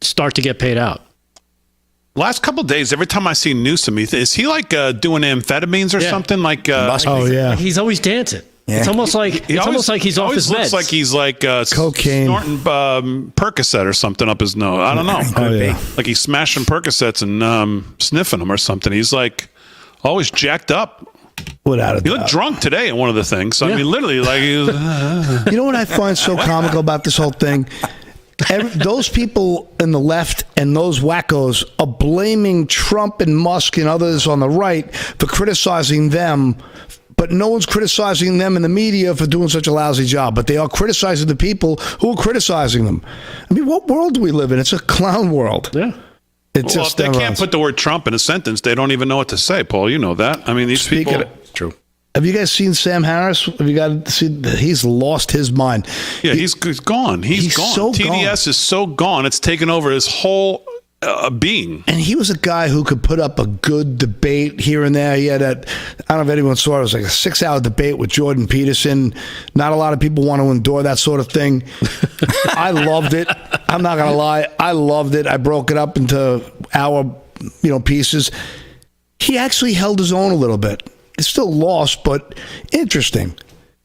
start to get paid out. Last couple of days, every time I see Newsom, is he like doing amphetamines or something? Like, he's always dancing. Yeah. It's almost like he's off his meds. Looks like he's like cocaine, snorting Percocet or something up his nose. I don't know. Like he's smashing Percocets and sniffing them or something. He's like always jacked up. Without a doubt. He looked drunk today in one of the things. So, I mean, literally, like he was. You know what I find so comical about this whole thing? Those people in the left and those wackos are blaming Trump and Musk and others on the right for criticizing them. But no one's criticizing them in the media for doing such a lousy job. But they are criticizing the people who are criticizing them. I mean, what world do we live in? It's a clown world. Yeah. Well, if they can't put the word Trump in a sentence, they don't even know what to say, Paul. You know that. I mean, these people. It's true. Have you guys seen Sam Harris? Have you got to see? He's lost his mind. Yeah, he's gone. He's gone. So TDS is so gone. It's taken over his whole being. And he was a guy who could put up a good debate here and there. He had I don't know if anyone saw it. It was like a 6-hour debate with Jordan Peterson. Not a lot of people want to endure that sort of thing. I loved it. I'm not going to lie. I loved it. I broke it up into hour, pieces. He actually held his own a little bit. It's still lost, but interesting.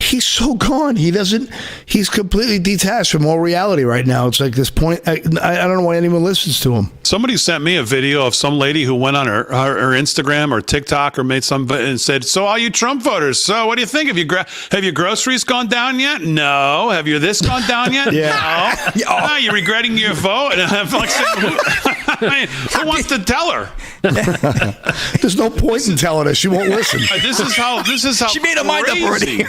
He's so gone. He's completely detached from all reality right now. It's like this point. I don't know why anyone listens to him. Somebody sent me a video of some lady who went on her Instagram or TikTok or made some and said, "So all you Trump voters, so what do you think? Have your groceries gone down yet? No. Have your this gone down yet? Yeah. No. Oh, you're regretting your vote?" And I'm like, who wants to tell her? There's no point in telling her. She won't listen. This is how she made her mind up already.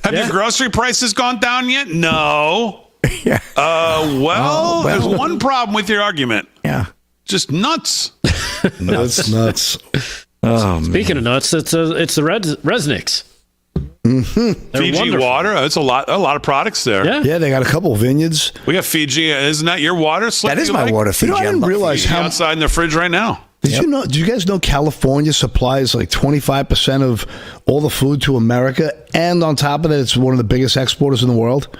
Have your grocery prices gone down yet? No. Yeah. Well, there's one problem with your argument. Yeah. Just nuts. nuts. Oh, speaking of nuts, it's the Resnicks. Mm-hmm. Fiji wonderful. water. It's a lot of products there. Yeah, they got a couple of vineyards. We got Fiji. Isn't that your water? That is my water, Fiji. I didn't realize how outside in the fridge right now. Did you guys know California supplies like 25% of all the food to America? And on top of that, it's one of the biggest exporters in the world.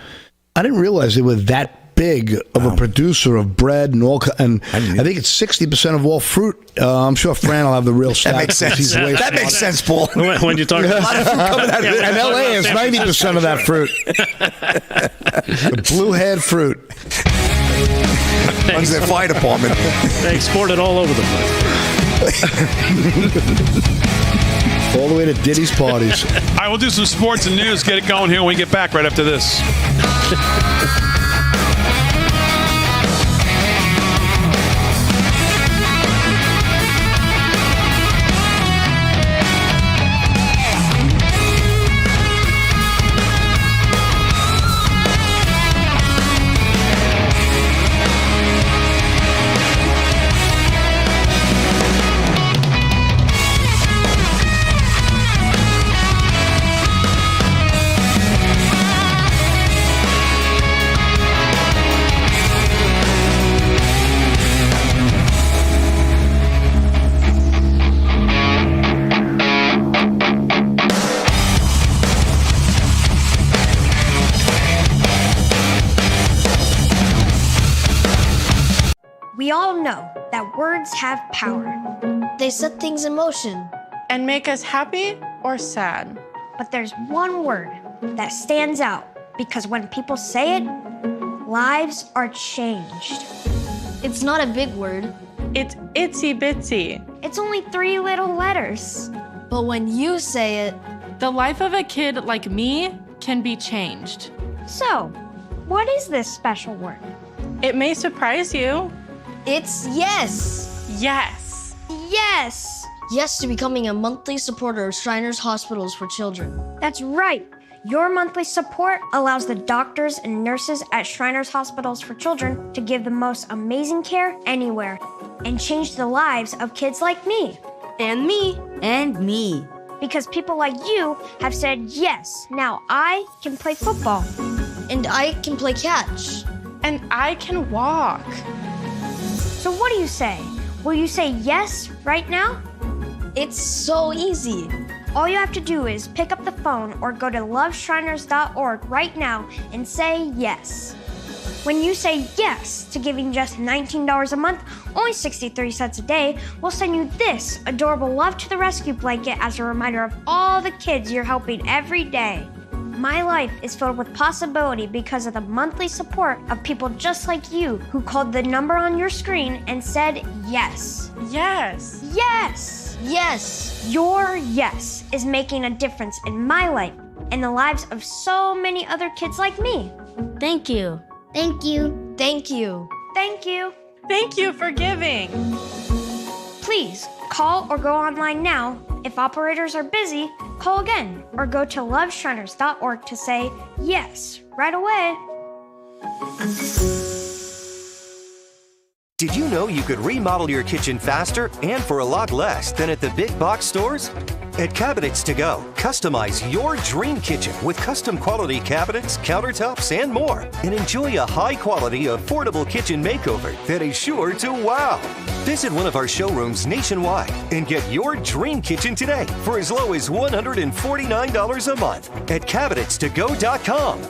I didn't realize they were that big of a producer of bread and all, and I think it's 60% of all fruit. I'm sure Fran will have the real stats. That makes sense. That makes sense, Paul. When you talk a about lot of fruit coming out of it. And LA is 90% of that fruit. The blue-haired fruit. Runs their fire department. They export it all over the place. All the way to Diddy's parties. All right, we'll do some sports and news. Get it going here when we get back right after this. We all know that words have power. They set things in motion. And make us happy or sad. But there's one word that stands out because when people say it, lives are changed. It's not a big word. It's itsy bitsy. It's only 3 little letters. But when you say it, the life of a kid like me can be changed. So, what is this special word? It may surprise you. It's yes. Yes. Yes. Yes to becoming a monthly supporter of Shriners Hospitals for Children. That's right. Your monthly support allows the doctors and nurses at Shriners Hospitals for Children to give the most amazing care anywhere and change the lives of kids like me. And me. And me. Because people like you have said yes. Now I can play football. And I can play catch. And I can walk. So what do you say? Will you say yes right now? It's so easy. All you have to do is pick up the phone or go to loveshriners.org right now and say yes. When you say yes to giving just $19 a month, only 63 cents a day, we'll send you this adorable Love to the Rescue blanket as a reminder of all the kids you're helping every day. My life is filled with possibility because of the monthly support of people just like you who called the number on your screen and said yes. Yes. Yes. Yes. Your yes is making a difference in my life and the lives of so many other kids like me. Thank you. Thank you. Thank you. Thank you. Thank you for giving. Please call or go online now. If operators are busy, call again or go to loveshriners.org to say yes right away. Did you know you could remodel your kitchen faster and for a lot less than at the big box stores? At Cabinets to Go, customize your dream kitchen with custom quality cabinets, countertops, and more. And enjoy a high quality, affordable kitchen makeover that is sure to wow. Visit one of our showrooms nationwide and get your dream kitchen today for as low as $149 a month at cabinetstogo.com.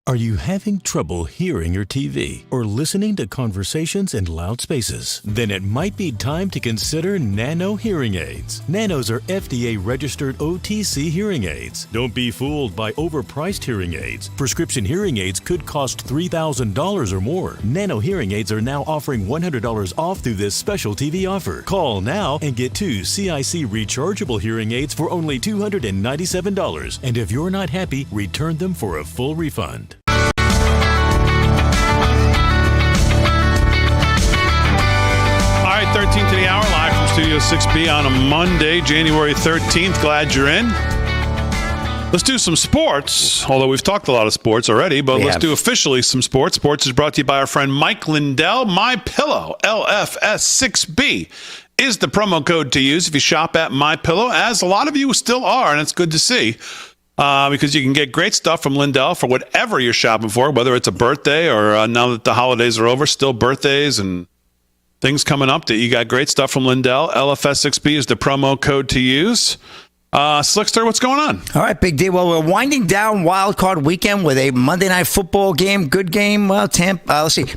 Are you having trouble hearing your TV or listening to conversations in loud spaces? Then it might be time to consider Nano hearing aids. Nanos are FDA-registered OTC hearing aids. Don't be fooled by overpriced hearing aids. Prescription hearing aids could cost $3,000 or more. Nano hearing aids are now offering $100 off through this special TV offer. Call now and get 2 CIC rechargeable hearing aids for only $297. And if you're not happy, return them for a full refund. 13 to the hour, live from Studio 6B on a Monday, January 13th. Glad you're in. Let's do some sports, although we've talked a lot of sports already, but let's do officially some sports. Sports is brought to you by our friend Mike Lindell. MyPillow, LFS6B, is the promo code to use if you shop at MyPillow, as a lot of you still are, and it's good to see. Because you can get great stuff from Lindell for whatever you're shopping for, whether it's a birthday or now that the holidays are over, still birthdays and things coming up. That you got great stuff from Lindell. LFS6B is the promo code to use. Slickster, what's going on? All right, Big D. Well, we're winding down Wild Card Weekend with a Monday Night Football game. Good game. Well,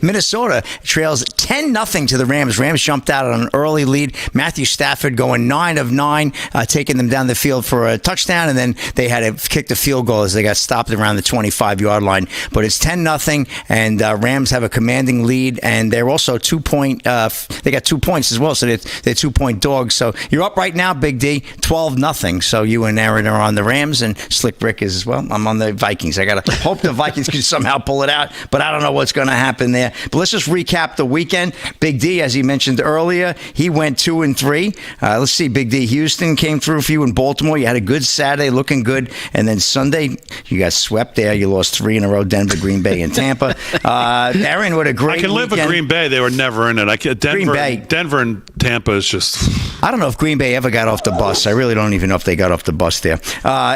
Minnesota trails 10-0 to the Rams. Rams jumped out on an early lead. Matthew Stafford going 9 of 9, taking them down the field for a touchdown, and then they had to kick the field goal as they got stopped around the 25-yard line. But it's 10-0, and Rams have a commanding lead, and they're also 2-point. They got 2 points as well, so they're 2-point dogs. So you're up right now, Big D, 12-0. So you and Aaron are on the Rams, and Slick Rick is as well. I'm on the Vikings. I got to hope the Vikings can somehow pull it out, but I don't know what's going to happen there. But let's just recap the weekend. Big D, as he mentioned earlier, he went 2-3. Let's see, Big D. Houston came through for you in Baltimore. You had a good Saturday, looking good. And then Sunday, you got swept there. You lost 3 in a row, Denver, Green Bay, and Tampa. Aaron, what a great I can live weekend. with Green Bay. They were never in it. Denver and Tampa is just... I don't know if Green Bay ever got off the bus. I really don't even know if they got off the bus there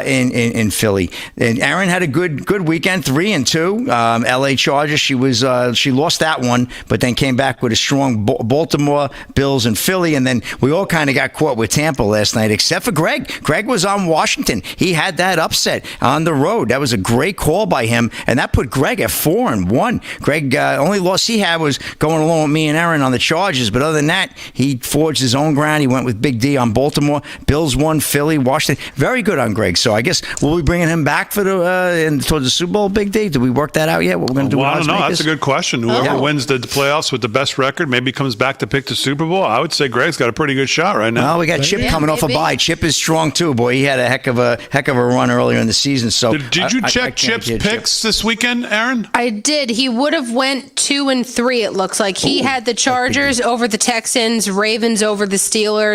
in Philly. And Aaron had a good weekend, 3-2. L.A. Chargers. She lost that one, but then came back with a strong Baltimore, Bills, and Philly. And then we all kind of got caught with Tampa last night, except for Greg. Greg was on Washington. He had that upset on the road. That was a great call by him, and that put Greg at 4-1. Greg only loss he had was going along with me and Aaron on the Chargers, but other than that, he forged his own ground. He went with Big D on Baltimore. Bills won, Philly, Washington. Very good on Greg. So I guess we'll be bringing him back for towards the Super Bowl, Big D. Did we work that out yet? What we're going to do? Well, I don't know. That's a good question. Whoever wins the playoffs with the best record maybe comes back to pick the Super Bowl. I would say Greg's got a pretty good shot right now. Well, we got Chip coming off a bye. Chip is strong too, boy. He had a heck of a run earlier in the season. So did you check Chip's picks this weekend, Aaron? I did. He would have went 2-3. It looks like he had the Chargers over the Texans, Ravens over the Steelers,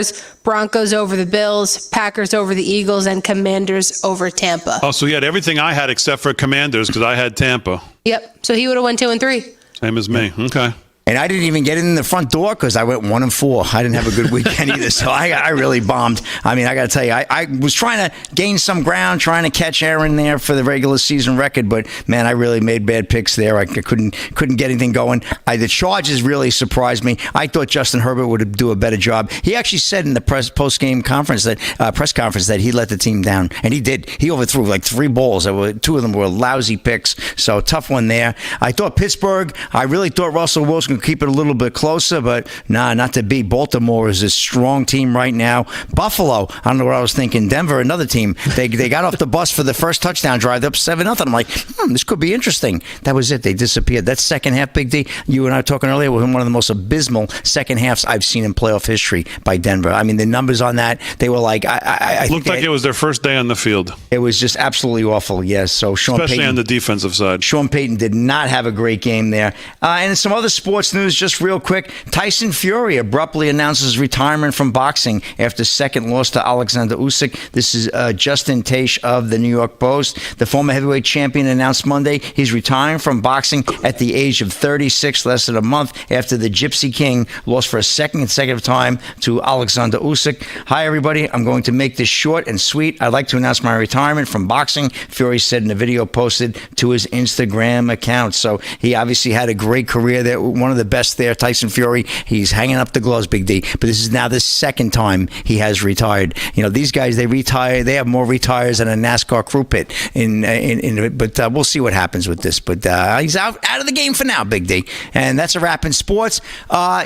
Broncos over the Bills, Packers over the Eagles, and Commanders over Tampa. Oh, so he had everything I had except for Commanders because I had Tampa. Yep. So he would have went 2-3. Same as me. Okay. And I didn't even get in the front door because I went 1-4. I didn't have a good weekend either, so I really bombed. I mean, I got to tell you, I was trying to gain some ground, trying to catch Aaron there for the regular season record, but man, I really made bad picks there. I couldn't get anything going. The Chargers really surprised me. I thought Justin Herbert would do a better job. He actually said in the press conference that he let the team down, and he did. He overthrew like 3 balls. 2 of them were lousy picks, so tough one there. I thought Pittsburgh. I really thought Russell Wilson could keep it a little bit closer, but not to be. Baltimore is a strong team right now. Buffalo, I don't know what I was thinking. Denver, another team. They got off the bus for the first touchdown drive, up 7-0. I'm like, this could be interesting. That was it. They disappeared. That second half, Big D, you and I were talking earlier, was one of the most abysmal second halves I've seen in playoff history by Denver. I mean, the numbers on that, they were like, I looked like it was their first day on the field. It was just absolutely awful. Yes. So especially on the defensive side. Sean Payton did not have a great game there. And some other sports news, just real quick. Tyson Fury abruptly announces retirement from boxing after second loss to Alexander Usyk. This is Justin Tache of the New York Post. The former heavyweight champion announced Monday he's retiring from boxing at the age of 36, less than a month after the Gypsy King lost for a second consecutive time to Alexander Usyk. Hi, everybody. I'm going to make this short and sweet. I'd like to announce my retirement from boxing, Fury said in a video posted to his Instagram account. So he obviously had a great career there, one of the best there, Tyson Fury. He's hanging up the gloves, Big D. But this is now the second time he has retired. You know, these guys, they retire. They have more retires than a NASCAR crew pit. But we'll see what happens with this. But he's out of the game for now, Big D. And that's a wrap in sports.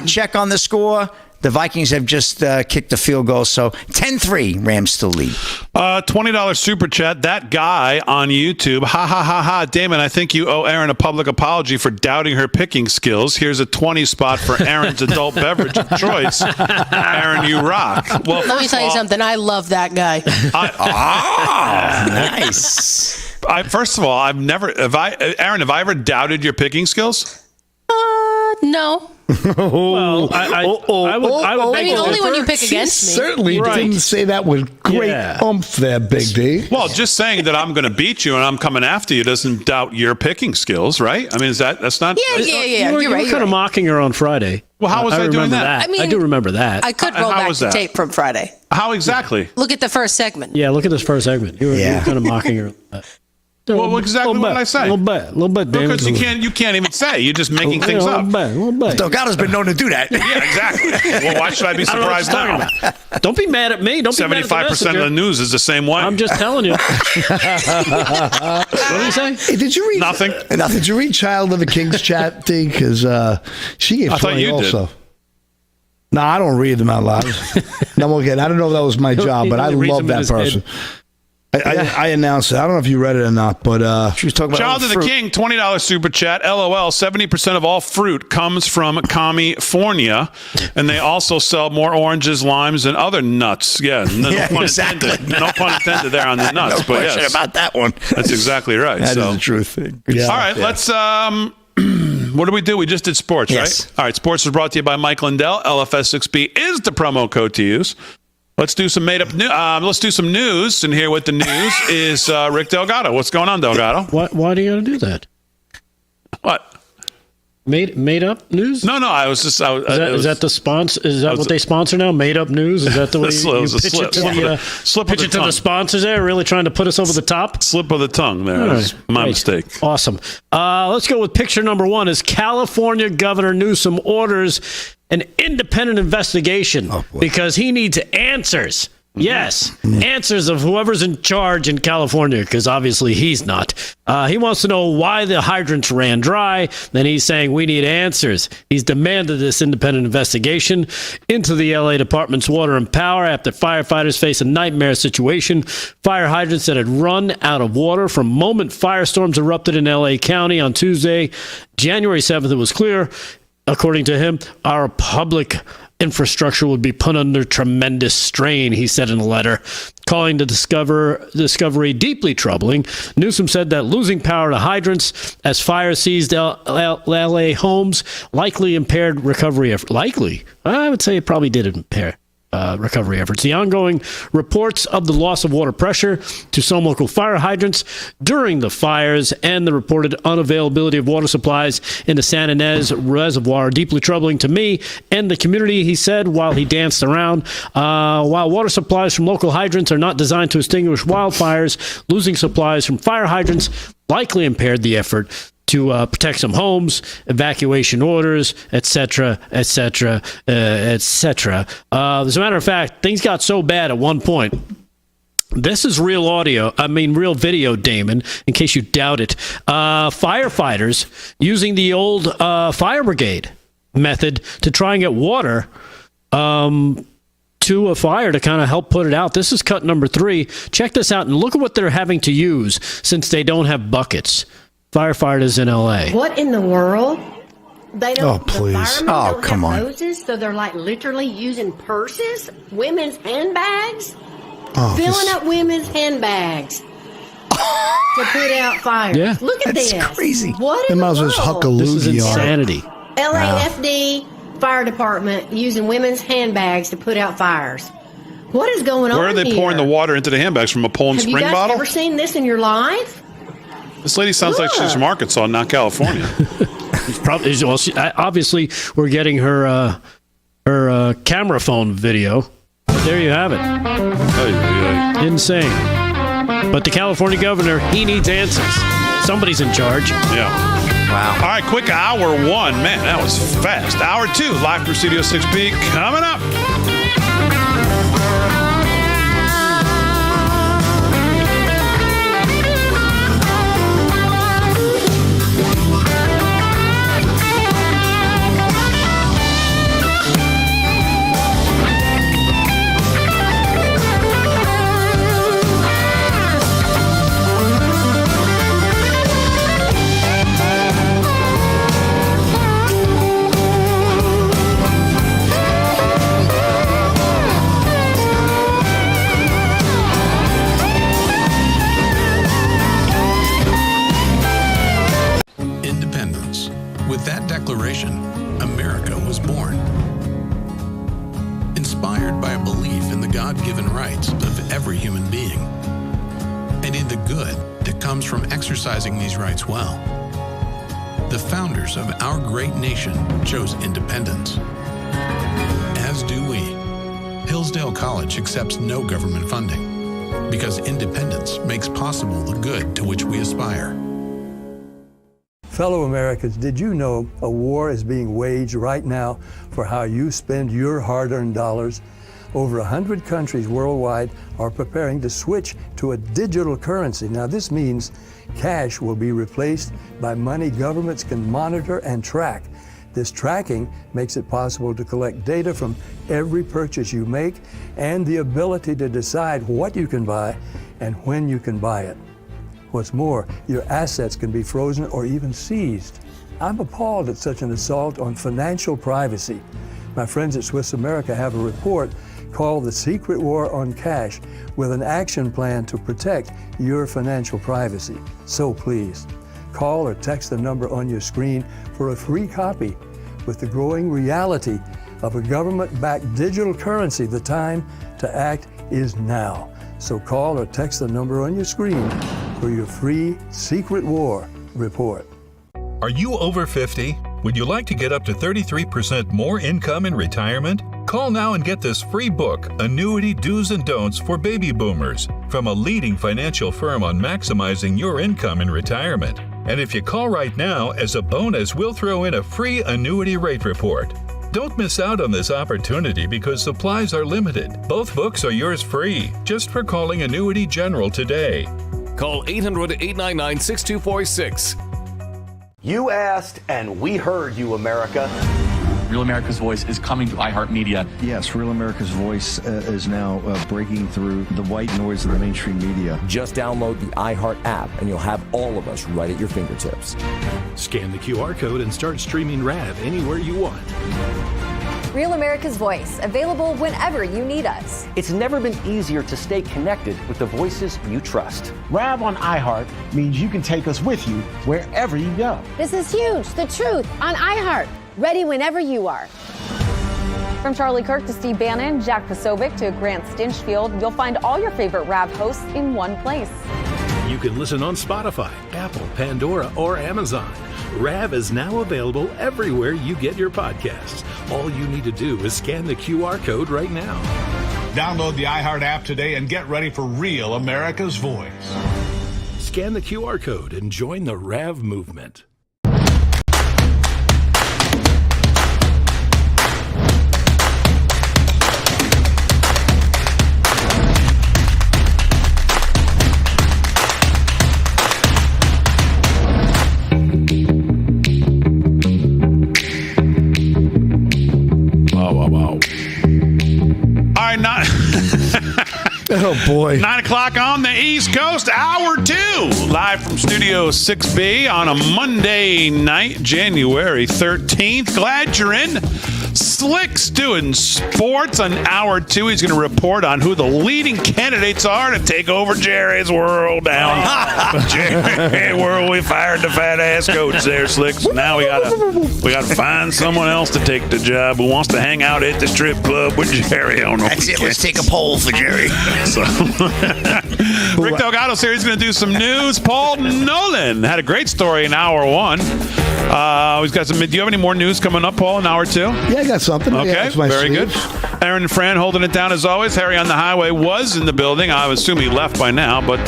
Check on the score. The Vikings have just kicked the field goal, so 10-3, Rams still lead. $20 super chat. That guy on YouTube, ha ha ha ha. Damon, I think you owe Aaron a public apology for doubting her picking skills. Here's a 20 spot for Aaron's adult beverage of choice. Aaron, you rock. Well, let me tell you something. I love that guy. Nice. First of all, Aaron, have I ever doubted your picking skills? No. Well, I would mean, only when you pick against me. Certainly didn't say that with great oomph there, Big D. Well, just saying that I'm going to beat you and I'm coming after you doesn't doubt your picking skills, right? I mean, that's not... Yeah. You were kind of mocking her on Friday. Well, how was I doing that? I mean, I do remember that. I could roll back the tape from Friday. How exactly? Look at the first segment. Yeah, look at this first segment. You were kind of mocking her. Well, exactly what did I say? A little bit, David. Because you can't even say. You're just making things up. A little bit. Delgado's been known to do that. Yeah, exactly. Well, why should I be surprised now? Don't be mad at me. Don't be mad at the 75% of the news is the same way. I'm just telling you. What did you say? Hey, did you read nothing? Did you read Child of the King's chat thing? Because she gave 20 also. No, I don't read them out loud. No, again, I don't know if that was my job, but I love that person. I announced it. I don't know if you read it or not, but she was talking about Child of the King, $20 super chat. LOL, 70% of all fruit comes from California, and they also sell more oranges, limes, and other nuts. Yeah, no pun intended. No pun intended there on the nuts. No question about that one. That's exactly right. That is the truth. Yeah. All right, let's... what did we do? We just did sports, right? All right, sports is brought to you by Mike Lindell. LFS6B is the promo code to use. Let's do some made up news. Let's do some news, and here with the news is Rick Delgado. What's going on, Delgado? Why do you got to do that? What? Made up news? No, I was just. Is that the sponsor? Is that what they sponsor now? Made up news? Is that the way you pitch it to the sponsors? There, really trying to put us over the top. Slip of the tongue. There, right. My mistake. Awesome. Let's go with picture number one. Is California Governor Newsom orders an independent investigation because he needs answers. Yes, answers of whoever's in charge in California, because obviously he's not. He wants to know why the hydrants ran dry. Then he's saying we need answers. He's demanded this independent investigation into the L.A. Department's water and power after firefighters face a nightmare situation. Fire hydrants that had run out of water from moment firestorms erupted in L.A. County on Tuesday, January 7th. It was clear, according to him, our public infrastructure would be put under tremendous strain, he said in a letter, calling the discovery deeply troubling. Newsom said that losing power to hydrants as fire seized LA homes likely impaired recovery effort. Likely? I would say it probably did impair recovery efforts. The ongoing reports of the loss of water pressure to some local fire hydrants during the fires and the reported unavailability of water supplies in the San Ynez Reservoir are deeply troubling to me and the community, he said while he danced around. While water supplies from local hydrants are not designed to extinguish wildfires, losing supplies from fire hydrants likely impaired the effort to protect some homes, evacuation orders, etc., etc., etc. As a matter of fact, things got so bad at one point. This is real video, Damon, in case you doubt it. Firefighters using the old fire brigade method to try and get water to a fire to kind of help put it out. This is cut number 3. Check this out and look at what they're having to use since they don't have buckets. Firefighters in LA. What in the world? They don't. Oh, please. Oh, come on. Hoses, so they're like literally using purses, women's handbags, filling up women's handbags to put out fires. Yeah. Look at That's this. crazy. What in they might the as well world? huck a loogie This is insanity. LAFD Fire Department using women's handbags to put out fires. What is going on? Where are they pouring the water into the handbags, from a Poland Spring bottle? bottle? Have you guys ever seen this in your life? This lady sounds like she's from Arkansas, not California. Obviously, we're getting her camera phone video. There you have it. Insane. But the California governor, he needs answers. Somebody's in charge. Yeah. Wow. All right, quick hour 1. Man, that was fast. Hour 2, live from Studio 6B, coming up. With that declaration, America was born. Inspired by a belief in the God-given rights of every human being, and in the good that comes from exercising these rights well. The founders of our great nation chose independence. As do we. Hillsdale College accepts no government funding. because independence makes possible the good to which we aspire. Fellow Americans, did you know a war is being waged right now for how you spend your hard-earned dollars? Over 100 countries worldwide are preparing to switch to a digital currency. Now, this means cash will be replaced by money governments can monitor and track. This tracking makes it possible to collect data from every purchase you make and the ability to decide what you can buy and when you can buy it. What's more, your assets can be frozen or even seized. I'm appalled at such an assault on financial privacy. My friends at Swiss America have a report called The Secret War on Cash with an action plan to protect your financial privacy. So please, call or text the number on your screen for a free copy. With the growing reality of a government-backed digital currency, the time to act is now. So call or text the number on your screen for your free Secret War report. Are you over 50? Would you like to get up to 33% more income in retirement? Call now and get this free book, Annuity Do's and Don'ts for Baby Boomers, from a leading financial firm on maximizing your income in retirement. And if you call right now, as a bonus, we'll throw in a free annuity rate report. Don't miss out on this opportunity because supplies are limited. Both books are yours free, just for calling Annuity General today. Call 800-899-6246. You asked, and we heard you, America. Real America's Voice is coming to iHeartMedia. Yes, Real America's Voice is now breaking through the white noise of the mainstream media. Just download the iHeart app, and you'll have all of us right at your fingertips. Scan the QR code and start streaming RAV anywhere you want. Real America's Voice, available whenever you need us. It's never been easier to stay connected with the voices you trust. RAV on iHeart means you can take us with you wherever you go. This is huge. The truth on iHeart. Ready whenever you are. From Charlie Kirk to Steve Bannon, Jack Posobiec to Grant Stinchfield, you'll find all your favorite RAV hosts in one place. You can listen on Spotify, Apple, Pandora, or Amazon. RAV is now available everywhere you get your podcasts. All you need to do is scan the QR code right now. Download the iHeart app today and get ready for Real America's Voice. Scan the QR code and join the RAV movement. Oh, boy. 9 o'clock on the East Coast, hour 2. Live from Studio 6B on a Monday night, January 13th. Glad you're in. Slick's doing sports on hour 2. He's going to report on who the leading candidates are to take over Jerry's world down. Jerry world, we fired the fat ass coach there, Slick. So now we gotta find someone else to take the job who wants to hang out at the strip club with Jerry on the That's it. Let's take a poll for Jerry. So, Rick Delgado's here. He's going to do some news. Paul Nolan had a great story in hour 1. He's got some. Do you have any more news coming up, Paul, in hour 2? Yeah, I got something. Okay, very good. Aaron and Fran holding it down as always. Harry on the highway was in the building. I assume he left by now, but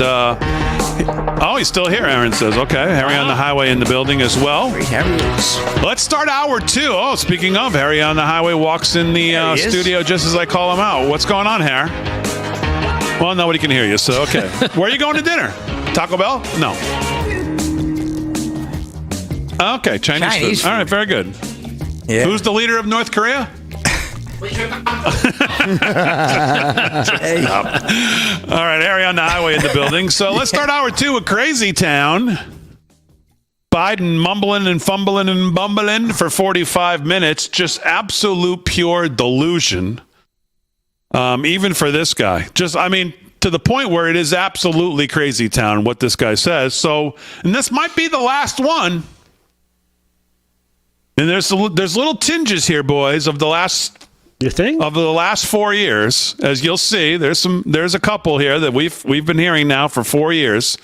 he's still here. Aaron says, okay. Harry on the highway in the building as well. Let's start hour 2. Oh, speaking of, Harry on the highway walks in the studio just as I call him out. What's going on, Harry? Well, nobody can hear you, so okay. Where are you going to dinner? Taco Bell? No. Okay, Chinese food. All right, very good. Yeah. Who's the leader of North Korea? All right, Harry on the highway in the building. So let's start hour 2 with Crazy Town. Biden mumbling and fumbling and bumbling for 45 minutes. Just absolute pure delusion. Even for this guy. To the point where it is absolutely Crazy Town what this guy says. So, and this might be the last one. And there's little tinges here, boys, of the last. You think? Of the last 4 years, as you'll see, there's a couple here that we've been hearing now for 4 years.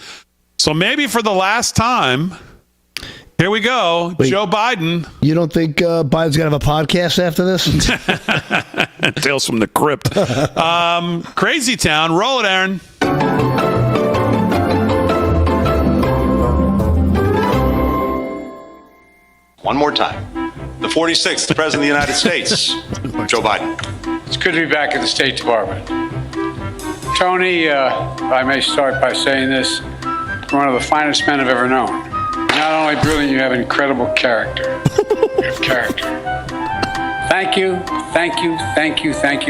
So maybe for the last time, here we go. Wait, Joe Biden. You don't think Biden's gonna have a podcast after this? Tales from the crypt. Crazy Town. Roll it, Aaron. One more time. The 46th President of the United States, Joe Biden. It's good to be back at the State Department. Tony, if I may start by saying this, you're one of the finest men I've ever known. You're not only brilliant, you have incredible character. You have character. Thank you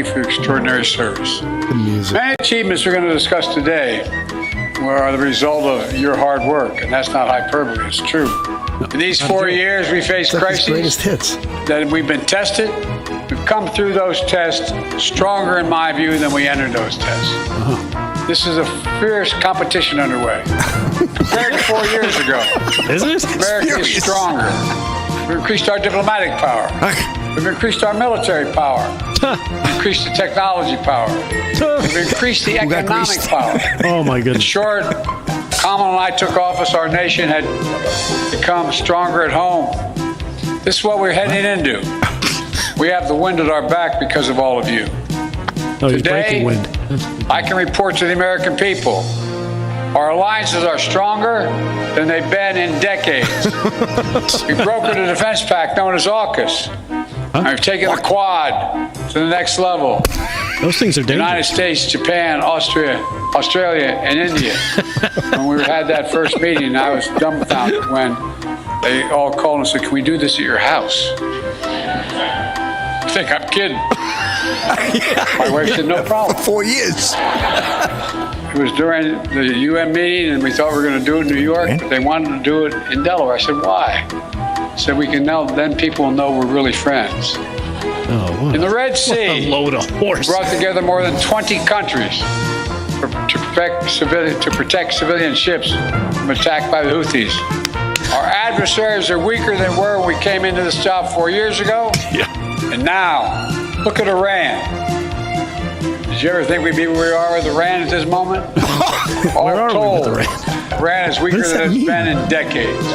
for your extraordinary service. Many achievements we're going to discuss today are the result of your hard work, and that's not hyperbole, it's true. In these 4 years, we faced crises that we've been tested. We've come through those tests stronger, in my view, than we entered those tests. This is a fierce competition underway. Compared to 4 years ago, isn't it? America is stronger. We've increased our diplomatic power. We've increased our military power. We've increased the technology power. We've increased the economic power. Oh, my goodness. In short, Kamala and I took office, our nation had become stronger at home. This is what we're heading into. We have the wind at our back because of all of you. Oh, he's Today, breaking wind. I can report to the American people, our alliances are stronger than they've been in decades. We brokered a defense pact known as AUKUS. I've taken the Quad to the next level. Those things are dangerous. United States, Japan, Australia, and India. When we had that first meeting, I was dumbfounded when they all called and said, "Can we do this at your house?" I think I'm kidding. My wife said, "No problem." 4 years. It was during the UN meeting, and we thought we were going to do it in New York, but they wanted to do it in Delaware. I said, "Why?" I said, "We can know, then people will know we're really friends." Oh, what? In the Red Sea, a load of horse. brought together more than 20 countries to protect civilian ships from attack by the Houthis. Our adversaries are weaker than were when we came into this job 4 years ago. Yeah. And now, look at Iran. Did you ever think we'd be where we are with Iran at this moment? All told, Iran is weaker than it's been in decades.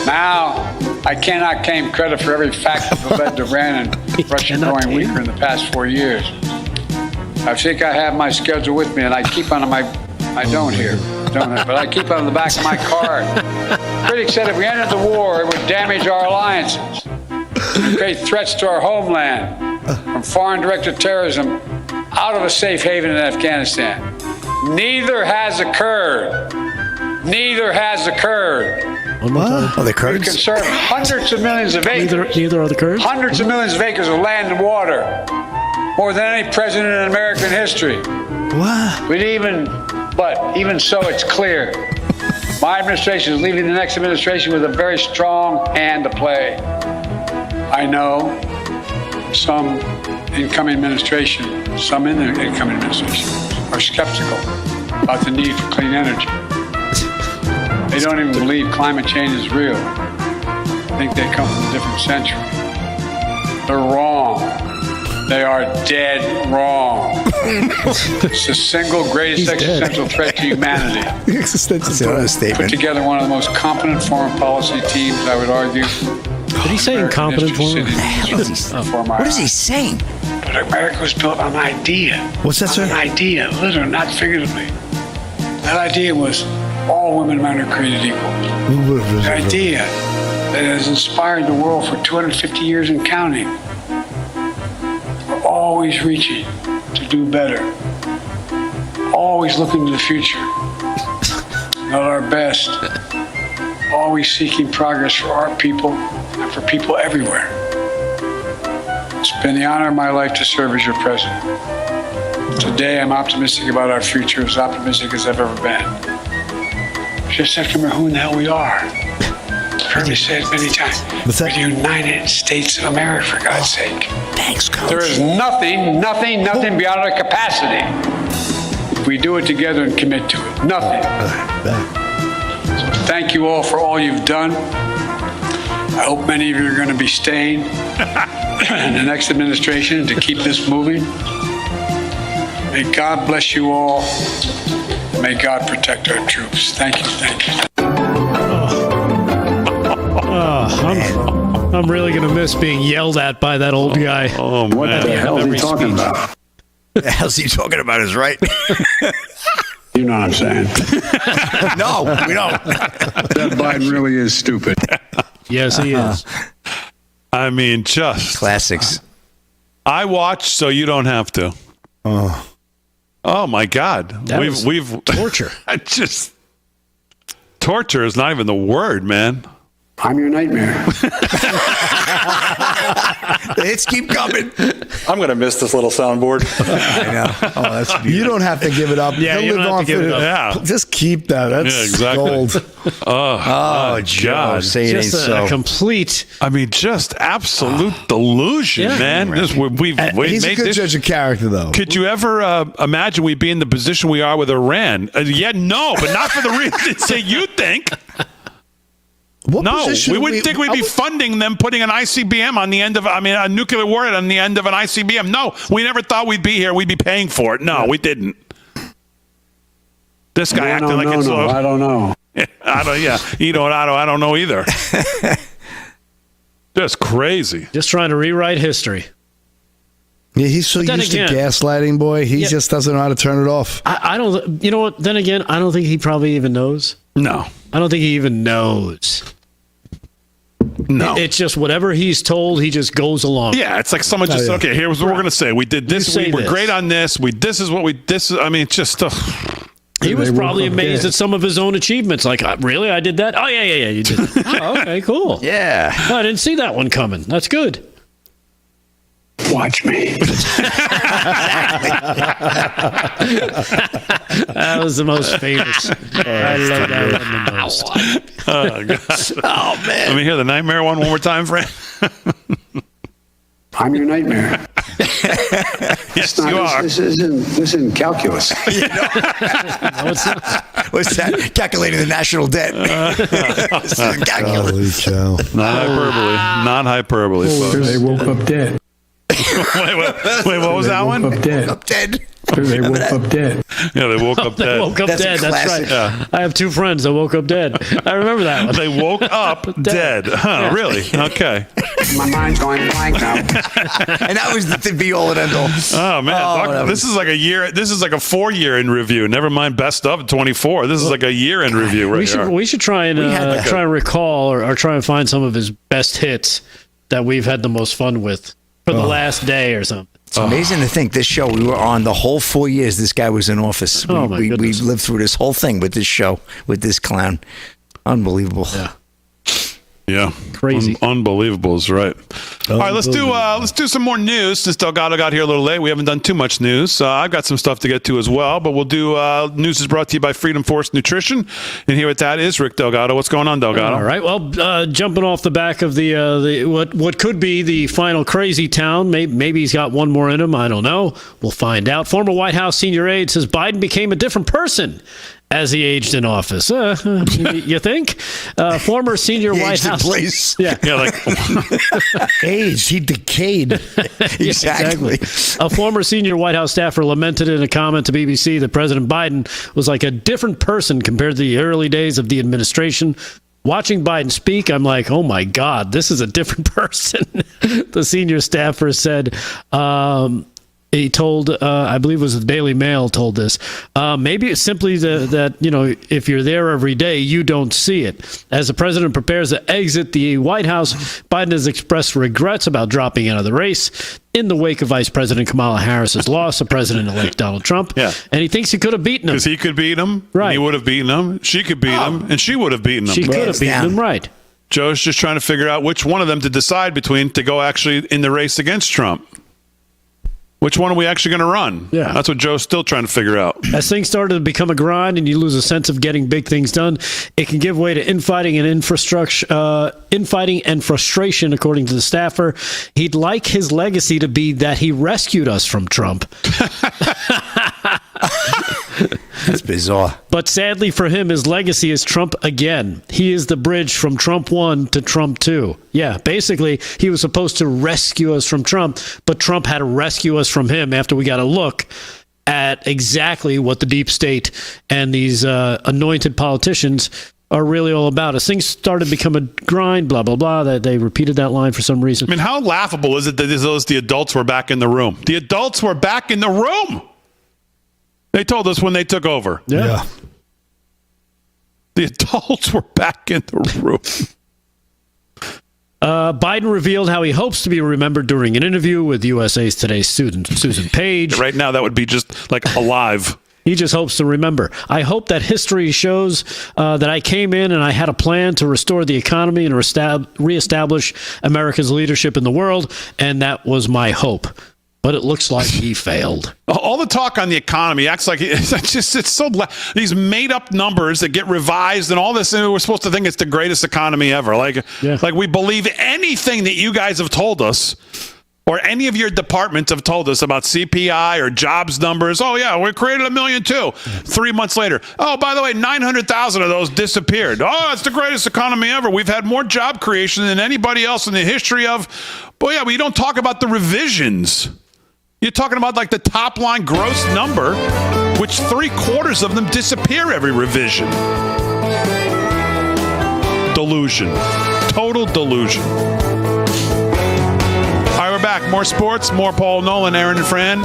Now, I cannot claim credit for every factor that led to Iran and Russia growing weaker in the past 4 years. I think I have my schedule with me, and I keep on my, I don't here, don't I? But I keep it on the back of my card. Critics said if we entered the war, it would damage our alliances, create threats to our homeland, from foreign directed terrorism out of a safe haven in Afghanistan. Neither has occurred. Neither has occurred. One more time. Oh, the Kurds? We conserve hundreds of millions of acres. Neither are the Kurds? Hundreds of millions of acres of land and water. More than any president in American history. What? But even so, it's clear. My administration is leaving the next administration with a very strong hand to play. I know some in the incoming administration are skeptical about the need for clean energy. They don't even believe climate change is real. I think they come from a different century. They're wrong. They are dead wrong. It's the single greatest existential threat to humanity. Put together one of the most competent foreign policy teams, I would argue. Did he say incompetent foreign? What is he saying? But America was built on an idea. What's that, sir? An idea, literally, not figuratively. That idea was all women and men are created equal. The idea that has inspired the world for 250 years and counting. We're always reaching to do better. Always looking to the future. Not our best. Always seeking progress for our people and for people everywhere. It's been the honor of my life to serve as your president. Today, I'm optimistic about our future, as optimistic as I've ever been. Just have to remember who in the hell we are. You've heard me say it many times. What's that? We're the United States of America, for God's sake. Thanks, Coach. There is nothing beyond our capacity if we do it together and commit to it. Nothing. So thank you all for all you've done. I hope many of you are going to be staying in the next administration to keep this moving. May God bless you all. May God protect our troops. Thank you. Thank you. I'm really going to miss being yelled at by that old guy. Oh, man. What the hell is he talking about? What the hell's he talking about is right. You know what I'm saying? No, we don't. That Biden really is stupid. Yes, he is. I mean, just classics. I watch, so you don't have to. Oh my God, we've torture. Torture is not even the word, man. I'm your nightmare. The hits keep coming. I'm going to miss this little soundboard. I know. Oh, that's beautiful. You don't have to give it up. Yeah, you He'll don't live have to on give it for- up. Yeah. Just keep that. That's exactly. gold. Oh, Joe, God. say it ain't Just so. a complete. I mean, just absolute delusion, Yeah. man. This, we've He's a made good this. judge of character, though. Could you ever imagine we'd be in the position we are with Iran? Yeah, no, but not for the reasons that you think. What No, position we wouldn't think we'd be funding them putting an ICBM on the end of, a nuclear warhead on the end of an ICBM. No, we never thought we'd be here. We'd be paying for it. No, we didn't. This guy acting like it's. I don't know. I don't know either. Just crazy. Just trying to rewrite history. Yeah, he's so But then used again- to gaslighting, boy. He just doesn't know how to turn it off. I don't. You know what? Then again, I don't think he probably even knows. No. I don't think he even knows. No. It's just whatever he's told, he just goes along. Yeah, it's like someone just, okay, here's what we're going to say. We did this. You say We were this. great on this. I mean, it's just. He was They probably woke up amazed dead. at some of his own achievements. Like, really? I did that? Oh, yeah, you did. Oh, okay, cool. Yeah. Oh, I didn't see that one coming. That's good. Watch me. That was the most famous. I love that one the most. Oh, God. Oh, man. Let me hear the nightmare one more time, Fran. I'm your nightmare. Yes, you are. This isn't calculus. No, it's not. What's that? Calculating the national debt. This isn't calculus. Holy cow. Not hyperbole. Folks. They woke up dead. Wait, what was that one? Up dead. Up dead. They woke up dead. Yeah, they woke up They dead. woke up That's a dead. That's right. classic. Yeah. I have two friends that woke up dead. I remember that one. They woke up dead. Huh, really? Okay. My mind's going blank now. And that was the be all and end all. Oh, man. that This is like a year. This is like a 4-year in review. Never mind best of 24. This is like a year in review right here. We should try and try and recall or try and find some of his best hits that we've had the most fun with for the last day or something. It's amazing to think this show we were on the whole 4 years this guy was in office. Oh, my we goodness. lived through this whole thing with this show, with this clown. Unbelievable. Yeah. Yeah, Crazy. Unbelievable is right. All right, let's do some more news since Delgado got here a little late. We haven't done too much news. I've got some stuff to get to as well, but we'll do news is brought to you by Freedom Force Nutrition, and here with that is Rick Delgado. What's going on, Delgado? All right. Well, jumping off the back of the what could be the final crazy town. Maybe he's got one more in him. I don't know. We'll find out. Former White House senior aide says Biden became a different person as he aged in office. You think? Former senior White Aged in House. place. Yeah. Age, he decayed. Exactly. A former senior White House staffer lamented in a comment to BBC that President Biden was like a different person compared to the early days of the administration. Watching Biden speak, I'm like, oh my God, this is a different person. The senior staffer said, he told, I believe it was the Daily Mail told this, maybe it's simply that, if you're there every day, you don't see it. As the president prepares to exit the White House, Biden has expressed regrets about dropping out of the race in the wake of Vice President Kamala Harris's loss of President-elect Donald Trump. Yeah. And he thinks he could have beaten him. Because he could beat him. Right. He would have beaten him. She could beat him. And she would have beaten him. She could have beaten him, right. Joe's just trying to figure out which one of them to decide between to go actually in the race against Trump. Which one are we actually going to run? Yeah. That's what Joe's still trying to figure out. As things started to become a grind and you lose a sense of getting big things done, it can give way to infighting and frustration, according to the staffer. He'd like his legacy to be that he rescued us from Trump. That's bizarre. But sadly for him, his legacy is Trump again. He is the bridge from Trump 1 to Trump 2. Yeah, basically, he was supposed to rescue us from Trump, but Trump had to rescue us from him after we got a look at exactly what the deep state and these anointed politicians are really all about. As things started to become a grind, blah, blah, blah, that they repeated that line for some reason. I mean, how laughable is it that the adults were back in the room? The adults were back in the room. They told us when they took over. Yeah. The adults were back in the room. Biden revealed how he hopes to be remembered during an interview with USA's Today's student Susan Page. Right now, that would be just like alive. He just hopes to remember. I hope that history shows that I came in and I had a plan to restore the economy and reestablish America's leadership in the world, and that was my hope. But it looks like he failed. All the talk on the economy acts like it's so these made up numbers that get revised and all this. And we're supposed to think it's the greatest economy ever. Like we believe anything that you guys have told us, or any of your departments have told us about CPI or jobs numbers. Oh yeah, we created 1 million too. 3 months later, oh by the way, 900,000 of those disappeared. Oh, it's the greatest economy ever. We've had more job creation than anybody else in the history of. But yeah, but you don't talk about the revisions. You're talking about like the top line gross number, which 3/4 of them disappear every revision. Delusion. Total delusion. All right, we're back. More sports, more Paul Nolan, Aaron and Fran.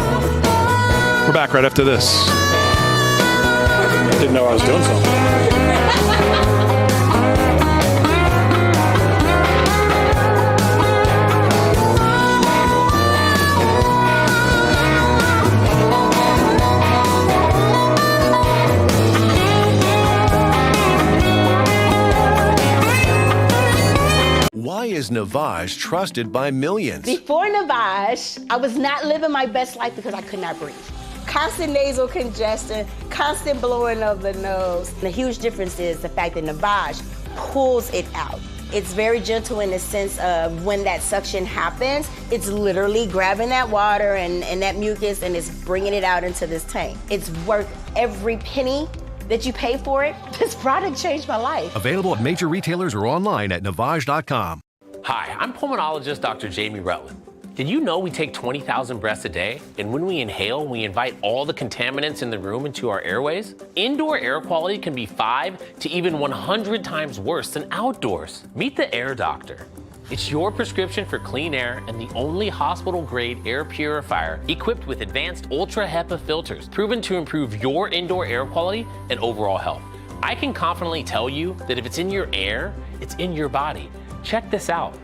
We're back right after this. Didn't know I was doing something. Why is Navage trusted by millions? Before Navage, I was not living my best life because I could not breathe. Constant nasal congestion, constant blowing of the nose. The huge difference is the fact that Navage pulls it out. It's very gentle in the sense of when that suction happens, it's literally grabbing that water and that mucus and it's bringing it out into this tank. It's worth every penny that you pay for it. This product changed my life. Available at major retailers or online at Navage.com. Hi, I'm pulmonologist Dr. Jamie Rutland. Did you know we take 20,000 breaths a day? And when we inhale, we invite all the contaminants in the room into our airways? Indoor air quality can be 5 to even 100 times worse than outdoors. Meet the Air Doctor. It's your prescription for clean air and the only hospital-grade air purifier equipped with advanced Ultra HEPA filters, proven to improve your indoor air quality and overall health. I can confidently tell you that if it's in your air, it's in your body. Check this out.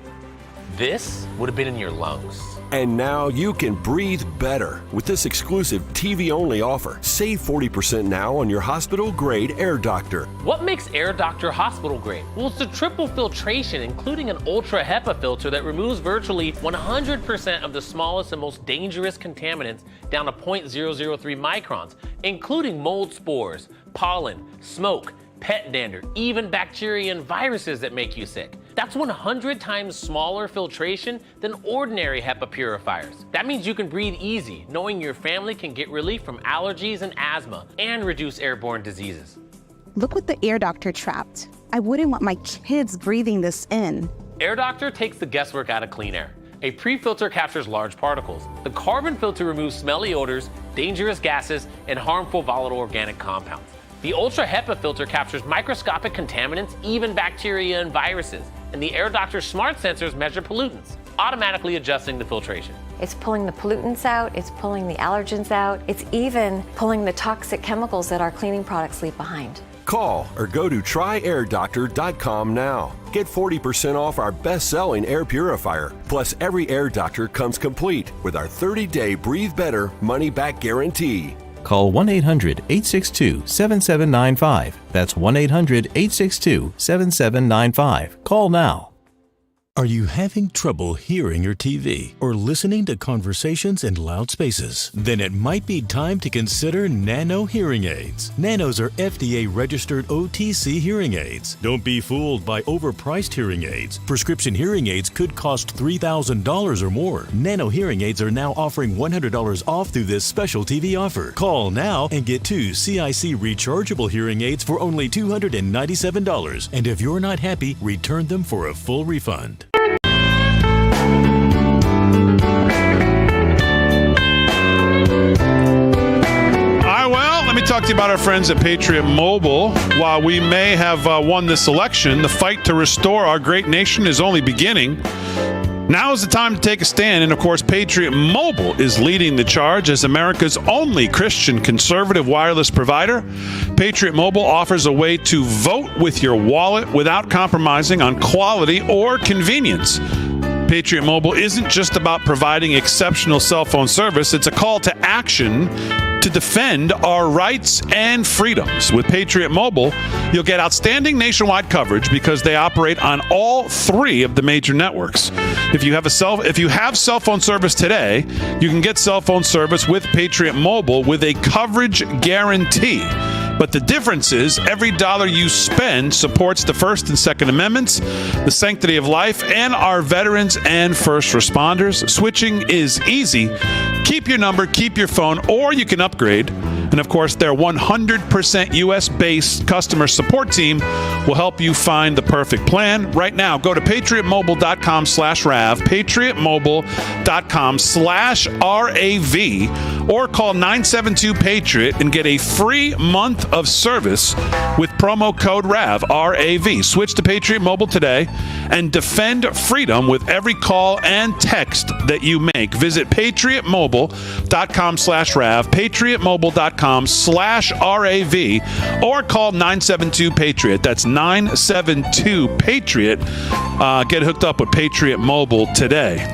This would have been in your lungs. And now you can breathe better with this exclusive TV-only offer. Save 40% now on your hospital-grade Air Doctor. What makes Air Doctor hospital grade? Well, it's the triple filtration, including an Ultra HEPA filter that removes virtually 100% of the smallest and most dangerous contaminants down to 0.003 microns, including mold spores, pollen, smoke, pet dander, even bacteria and viruses that make you sick. That's 100 times smaller filtration than ordinary HEPA purifiers. That means you can breathe easy, knowing your family can get relief from allergies and asthma and reduce airborne diseases. Look what the Air Doctor trapped. I wouldn't want my kids breathing this in. Air Doctor takes the guesswork out of clean air. A pre-filter captures large particles. The carbon filter removes smelly odors, dangerous gases, and harmful volatile organic compounds. The Ultra HEPA filter captures microscopic contaminants, even bacteria and viruses. And the Air Doctor smart sensors measure pollutants, automatically adjusting the filtration. It's pulling the pollutants out, it's pulling the allergens out, it's even pulling the toxic chemicals that our cleaning products leave behind. Call or go to tryairdoctor.com now. Get 40% off our best-selling air purifier. Plus, every Air Doctor comes complete with our 30-day Breathe Better money-back guarantee. Call 1-800-862-7795. That's 1-800-862-7795. Call now. Are you having trouble hearing your TV or listening to conversations in loud spaces? Then it might be time to consider Nano hearing aids. Nanos are FDA-registered OTC hearing aids. Don't be fooled by overpriced hearing aids. Prescription hearing aids could cost $3,000 or more. Nano hearing aids are now offering $100 off through this special TV offer. Call now and get 2 CIC rechargeable hearing aids for only $297. And if you're not happy, return them for a full refund. Let me talk to you about our friends at Patriot Mobile. While we may have won this election, the fight to restore our great nation is only beginning. Now is the time to take a stand, and of course, Patriot Mobile is leading the charge as America's only Christian conservative wireless provider. Patriot Mobile offers a way to vote with your wallet without compromising on quality or convenience. Patriot Mobile isn't just about providing exceptional cell phone service, it's a call to action to defend our rights and freedoms. With Patriot Mobile, you'll get outstanding nationwide coverage because they operate on all 3 of the major networks. If you have cell phone service today, you can get cell phone service with Patriot Mobile with a coverage guarantee. But the difference is every dollar you spend supports the First and Second Amendments, the sanctity of life, and our veterans and first responders. Switching is easy. Keep your number, keep your phone, or you can upgrade. And of course, their 100% U.S.-based customer support team will help you find the perfect plan. Right now, go to patriotmobile.com/RAV, patriotmobile.com/RAV, or call 972-PATRIOT and get a free month of service with promo code RAV, R-A-V. Switch to Patriot Mobile today and defend freedom with every call and text that you make. Visit patriotmobile.com/RAV, patriotmobile.com/RAV, or call 972-PATRIOT. That's 972-PATRIOT. Get hooked up with Patriot Mobile today.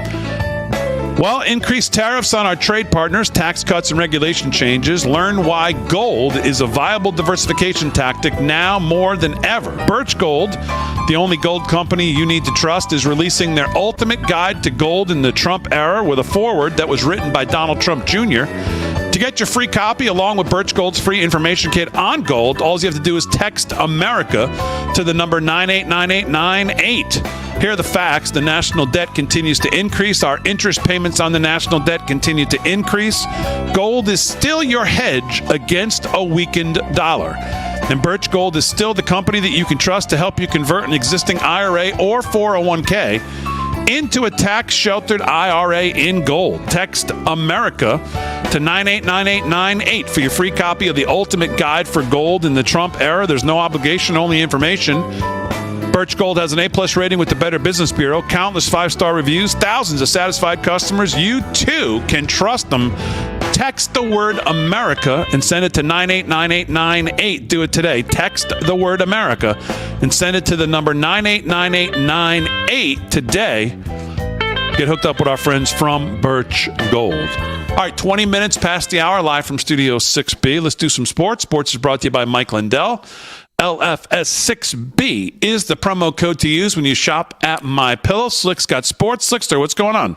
Well, increased tariffs on our trade partners, tax cuts and regulation changes. Learn why gold is a viable diversification tactic now more than ever. Birch Gold, the only gold company you need to trust, is releasing their ultimate guide to gold in the Trump era with a foreword that was written by Donald Trump Jr. To get your free copy along with Birch Gold's free information kit on gold, all you have to do is text America to the number 989898. Here are the facts. The national debt continues to increase. Our interest payments on the national debt continue to increase. Gold is still your hedge against a weakened dollar. And Birch Gold is still the company that you can trust to help you convert an existing IRA or 401k into a tax-sheltered IRA in gold. Text America to 989898 for your free copy of the ultimate guide for gold in the Trump era. There's no obligation, only information. Birch Gold has an A+ rating with the Better Business Bureau, countless 5-star reviews, thousands of satisfied customers. You, too, can trust them. Text the word America and send it to 989898. Do it today. Text the word America and send it to the number 989898 today. Get hooked up with our friends from Birch Gold. All right, 20 minutes past the hour, live from Studio 6B. Let's do some sports. Sports is brought to you by Mike Lindell. LFS6B is the promo code to use when you shop at MyPillow. Slick's got sports. Slickster, what's going on?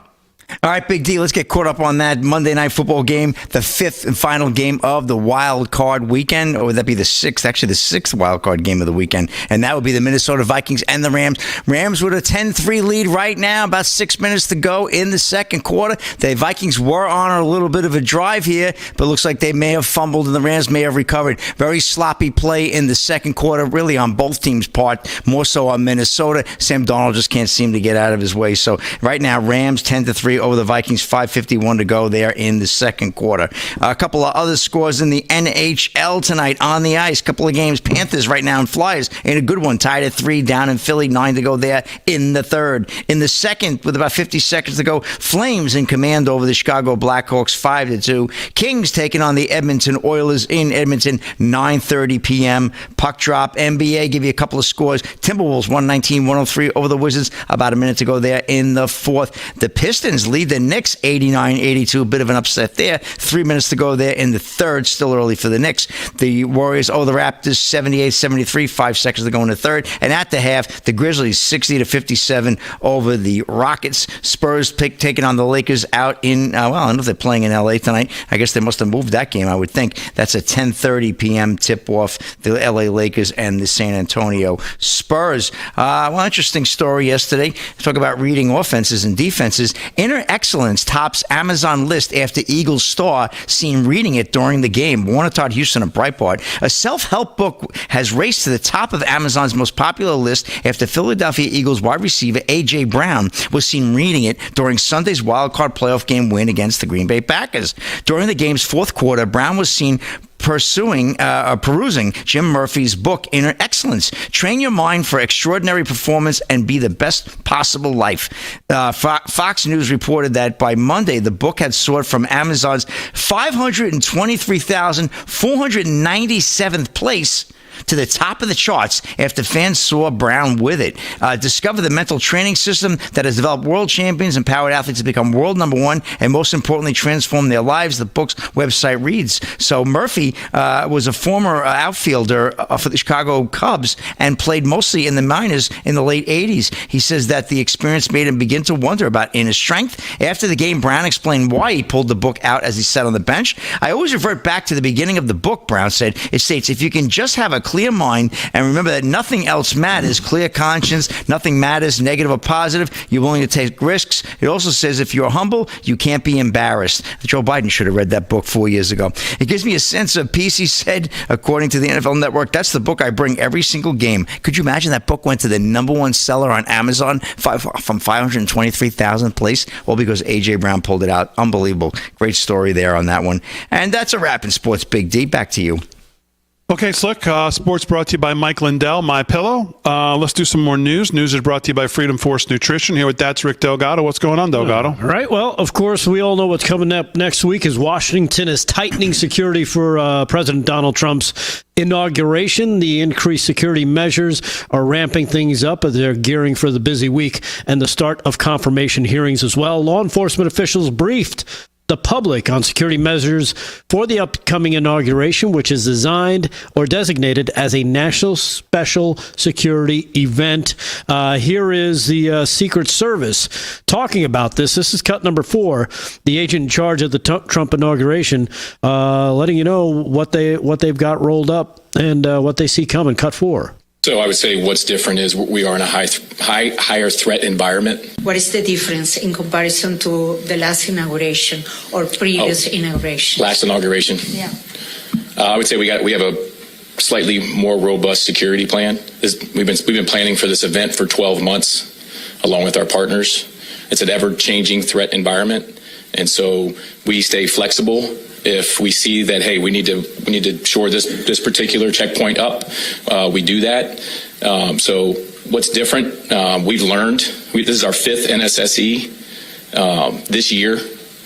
All right, Big D, let's get caught up on that Monday Night Football game, the 5th and final game of the wild card weekend, or would that be the 6th? Actually, the 6th wild card game of the weekend, and that would be the Minnesota Vikings and the Rams. Rams with a 10-3 lead right now, about 6 minutes to go in the second quarter. The Vikings were on a little bit of a drive here, but it looks like they may have fumbled and the Rams may have recovered. Very sloppy play in the second quarter, really on both teams' part, more so on Minnesota. Sam Darnold just can't seem to get out of his way. So right now, Rams 10-3 over the Vikings, 5:51 to go there in the second quarter. A couple of other scores in the NHL tonight on the ice. A couple of games. Panthers right now and Flyers in a good one, tied at 3 down in Philly, 9 to go there in the third. In the second, with about 50 seconds to go, Flames in command over the Chicago Blackhawks, 5-2. Kings taking on the Edmonton Oilers in Edmonton, 9:30 p.m. Puck drop. NBA, give you a couple of scores. Timberwolves 119-103 over the Wizards, about a minute to go there in the fourth. The Pistons lead the Knicks 89-82, a bit of an upset there. 3 minutes to go there in the third, still early for the Knicks. The Warriors over the Raptors 78-73, 5 seconds to go in the third. And at the half, the Grizzlies 60-57 over the Rockets. Spurs taking on the Lakers out in, I don't know if they're playing in LA tonight. I guess they must have moved that game, I would think. That's a 10:30 p.m. tip-off, the LA Lakers and the San Antonio Spurs. Interesting story yesterday. Talk about reading offenses and defenses. Inner excellence tops Amazon list after Eagles star seen reading it during the game. Warner Todd Houston of Breitbart. A self-help book has raced to the top of Amazon's most popular list after Philadelphia Eagles wide receiver A.J. Brown was seen reading it during Sunday's wildcard playoff game win against the Green Bay Packers. During the game's fourth quarter, Brown was seen perusing Jim Murphy's book, Inner Excellence. Train your mind for extraordinary performance and be the best possible life. Fox News reported that by Monday, the book had soared from Amazon's 523,497th place to the top of the charts after fans saw Brown with it. Discover the mental training system that has developed world champions and empowered athletes to become world number one and, most importantly, transform their lives, the book's website reads. So Murphy was a former outfielder for the Chicago Cubs and played mostly in the minors in the late 80s. He says that the experience made him begin to wonder about inner strength. After the game, Brown explained why he pulled the book out as he sat on the bench. I always revert back to the beginning of the book, Brown said. It states, if you can just have a clear mind and remember that nothing else matters, clear conscience, nothing matters, negative or positive, you're willing to take risks. It also says if you're humble, you can't be embarrassed. Joe Biden should have read that book 4 years ago. It gives me a sense of peace, he said, according to the NFL Network. That's the book I bring every single game. Could you imagine that book went to the number one seller on Amazon from 523,000th place? All because A.J. Brown pulled it out. Unbelievable. Great story there on that one. And that's a wrap in sports, Big D. Back to you. Okay, Slick. Sports brought to you by Mike Lindell, MyPillow. Let's do some more news. News is brought to you by Freedom Force Nutrition. Here with That's Rick Delgado. What's going on, Delgado? All right. Well, of course, we all know what's coming up next week is Washington is tightening security for President Donald Trump's inauguration. The increased security measures are ramping things up as they're gearing for the busy week and the start of confirmation hearings as well. Law enforcement officials briefed the public on security measures for the upcoming inauguration, which is designed or designated as a national special security event. Here is the Secret Service talking about this. This is cut number 4. The agent in charge of the Trump inauguration, letting you know what they've got rolled up and what they see coming. Cut 4. So I would say what's different is we are in a higher threat environment. What is the difference in comparison to the last inauguration or previous inauguration? Last inauguration? Yeah. I would say we have a slightly more robust security plan. We've been planning for this event for 12 months, along with our partners. It's an ever-changing threat environment, and so we stay flexible. If we see that, hey, we need to shore this particular checkpoint up, we do that. So what's different? We've learned. This is our 5th NSSE this year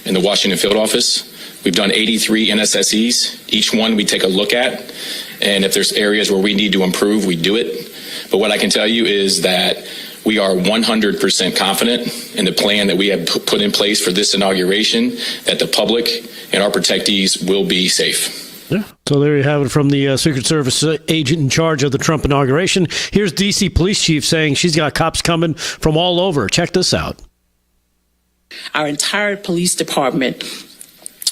in the Washington field office. We've done 83 NSSEs. Each one we take a look at, and if there's areas where we need to improve, we do it. But what I can tell you is that we are 100% confident in the plan that we have put in place for this inauguration, that the public and our protectees will be safe. Yeah. So there you have it from the Secret Service agent in charge of the Trump inauguration. Here's D.C. Police Chief saying she's got cops coming from all over. Check this out. Our entire police department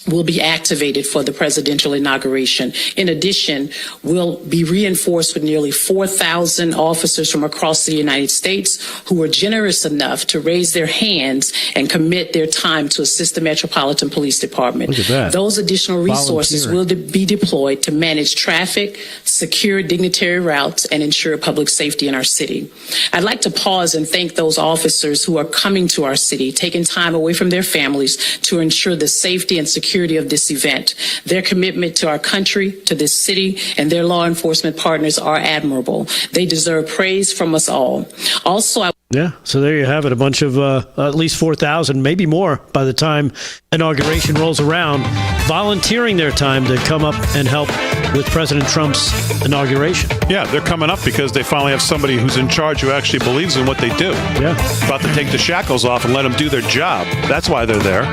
will be activated for the presidential inauguration. In addition, we'll be reinforced with nearly 4,000 officers from across the United States who were generous enough to raise their hands and commit their time to assist the Metropolitan Police Department. Look at that. Those additional resources will be deployed to manage traffic, secure dignitary routes, and ensure public safety in our city. I'd like to pause and thank those officers who are coming to our city, taking time away from their families to ensure the safety and security of this event. Their commitment to our country, to this city, and their law enforcement partners are admirable. They deserve praise from us all. Also, Yeah, so there you have it. A bunch of at least 4,000, maybe more by the time inauguration rolls around, volunteering their time to come up and help with President Trump's inauguration. Yeah, they're coming up because they finally have somebody who's in charge who actually believes in what they do. Yeah. About to take the shackles off and let them do their job. That's why they're there.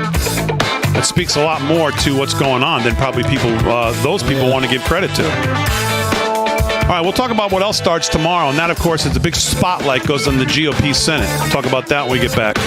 It speaks a lot more to what's going on than probably those people want to give credit to. All right, we'll talk about what else starts tomorrow, and that, of course, is the big spotlight goes on the GOP Senate. We'll talk about that when we get back.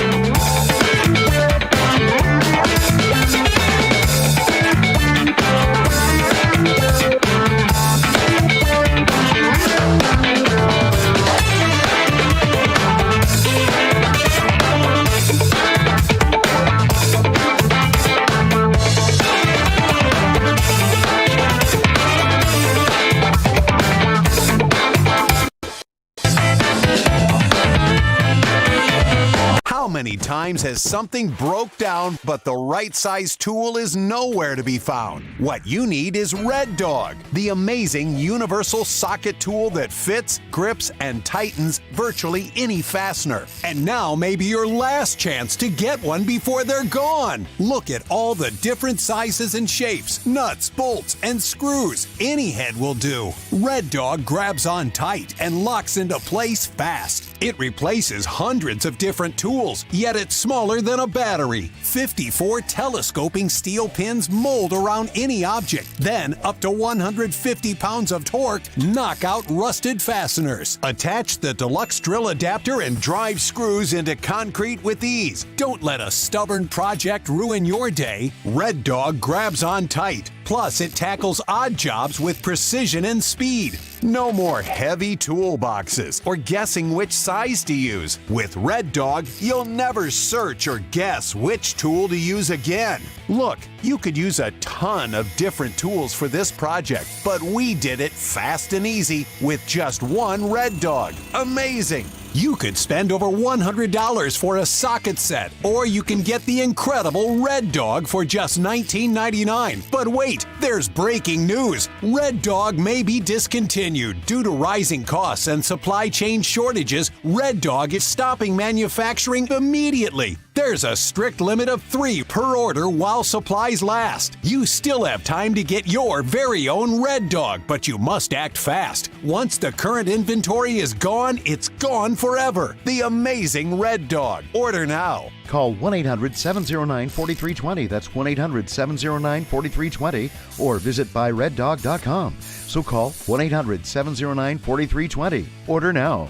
many times has something broke down, but the right size tool is nowhere to be found? What you need is Red Dog, the amazing universal socket tool that fits, grips, and tightens virtually any fastener. And now may be your last chance to get one before they're gone. Look at all the different sizes and shapes, nuts, bolts, and screws. Any head will do. Red Dog grabs on tight and locks into place fast. It replaces hundreds of different tools, yet it's smaller than a battery. 54 telescoping steel pins mold around any object. Then, up to 150 pounds of torque knock out rusted fasteners. Attach the deluxe drill adapter and drive screws into concrete with ease. Don't let a stubborn project ruin your day. Red Dog grabs on tight. Plus, it tackles odd jobs with precision and speed. No more heavy toolboxes or guessing which size to use. With Red Dog, you'll never search or guess which tool to use again. Look, you could use a ton of different tools for this project, but we did it fast and easy with just one Red Dog. Amazing! You could spend over $100 for a socket set, or you can get the incredible Red Dog for just $19.99. But wait, there's breaking news. Red Dog may be discontinued. Due to rising costs and supply chain shortages, Red Dog is stopping manufacturing immediately. There's a strict limit of 3 per order while supplies last. You still have time to get your very own Red Dog, but you must act fast. Once the current inventory is gone, it's gone forever. The amazing Red Dog. Order now. Call 1-800-709-4320. That's 1-800-709-4320. Or visit buyreddog.com. So call 1-800-709-4320. Order now.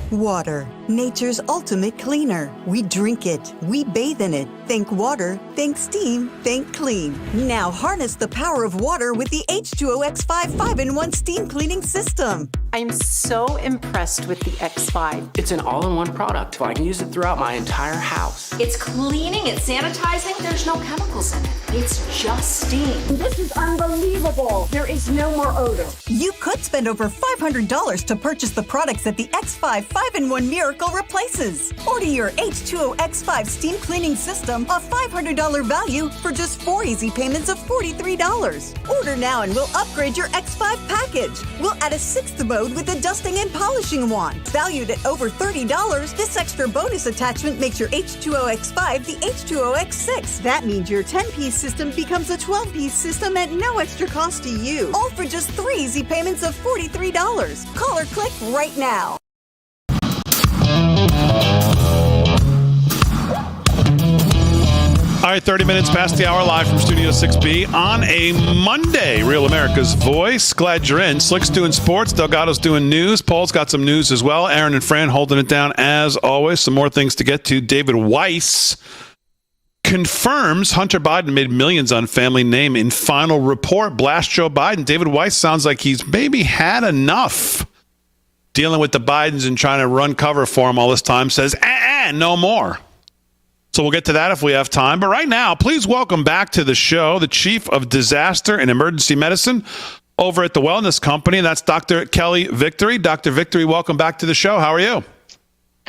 Water, nature's ultimate cleaner. We drink it, we bathe in it. Think water, think steam, think clean. Now harness the power of water with the H2O X5 5-in-1 steam cleaning system. I'm so impressed with the X5. It's an all-in-one product. I can use it throughout my entire house. It's cleaning, it's sanitizing. There's no chemicals in it. It's just steam. This is unbelievable. There is no more odor. You could spend over $500 to purchase the products that the X5 5-in-1 Miracle replaces. Order your H2O X5 steam cleaning system, a $500 value, for just 4 easy payments of $43. Order now and we'll upgrade your X5 package. We'll add a 6th mode with a dusting and polishing wand. Valued at over $30, this extra bonus attachment makes your H2O X5 the H2O X6. That means your 10-piece system becomes a 12-piece system at no extra cost to you. All for just 3 easy payments of $43. Call or click right now. All right, 30 minutes past the hour, live from Studio 6B on a Monday. Real America's Voice. Glad you're in. Slick's doing sports. Delgado's doing news. Paul's got some news as well. Aaron and Fran holding it down as always. Some more things to get to. David Weiss confirms Hunter Biden made millions on family name in final report. Blast Joe Biden. David Weiss sounds like he's maybe had enough dealing with the Bidens and trying to run cover for him all this time. Says, no more. So we'll get to that if we have time. But right now, please welcome back to the show the Chief of Disaster and Emergency Medicine over at the Wellness Company. And that's Dr. Kelly Victory. Dr. Victory, welcome back to the show. How are you?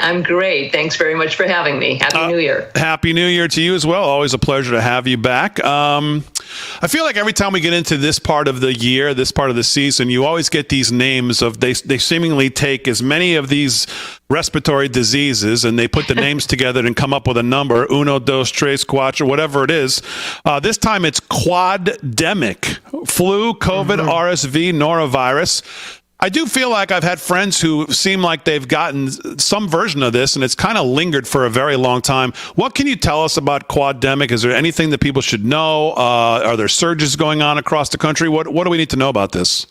I'm great. Thanks very much for having me. Happy New Year. Happy New Year to you as well. Always a pleasure to have you back. I feel like every time we get into this part of the year, this part of the season, you always get these names of they seemingly take as many of these respiratory diseases and they put the names together and come up with a number, uno, dos, tres, cuatro, whatever it is. This time it's quaddemic, flu, COVID, RSV, norovirus. I do feel like I've had friends who seem like they've gotten some version of this, and it's kind of lingered for a very long time. What can you tell us about quaddemic? Is there anything that people should know? Are there surges going on across the country? What do we need to know about this?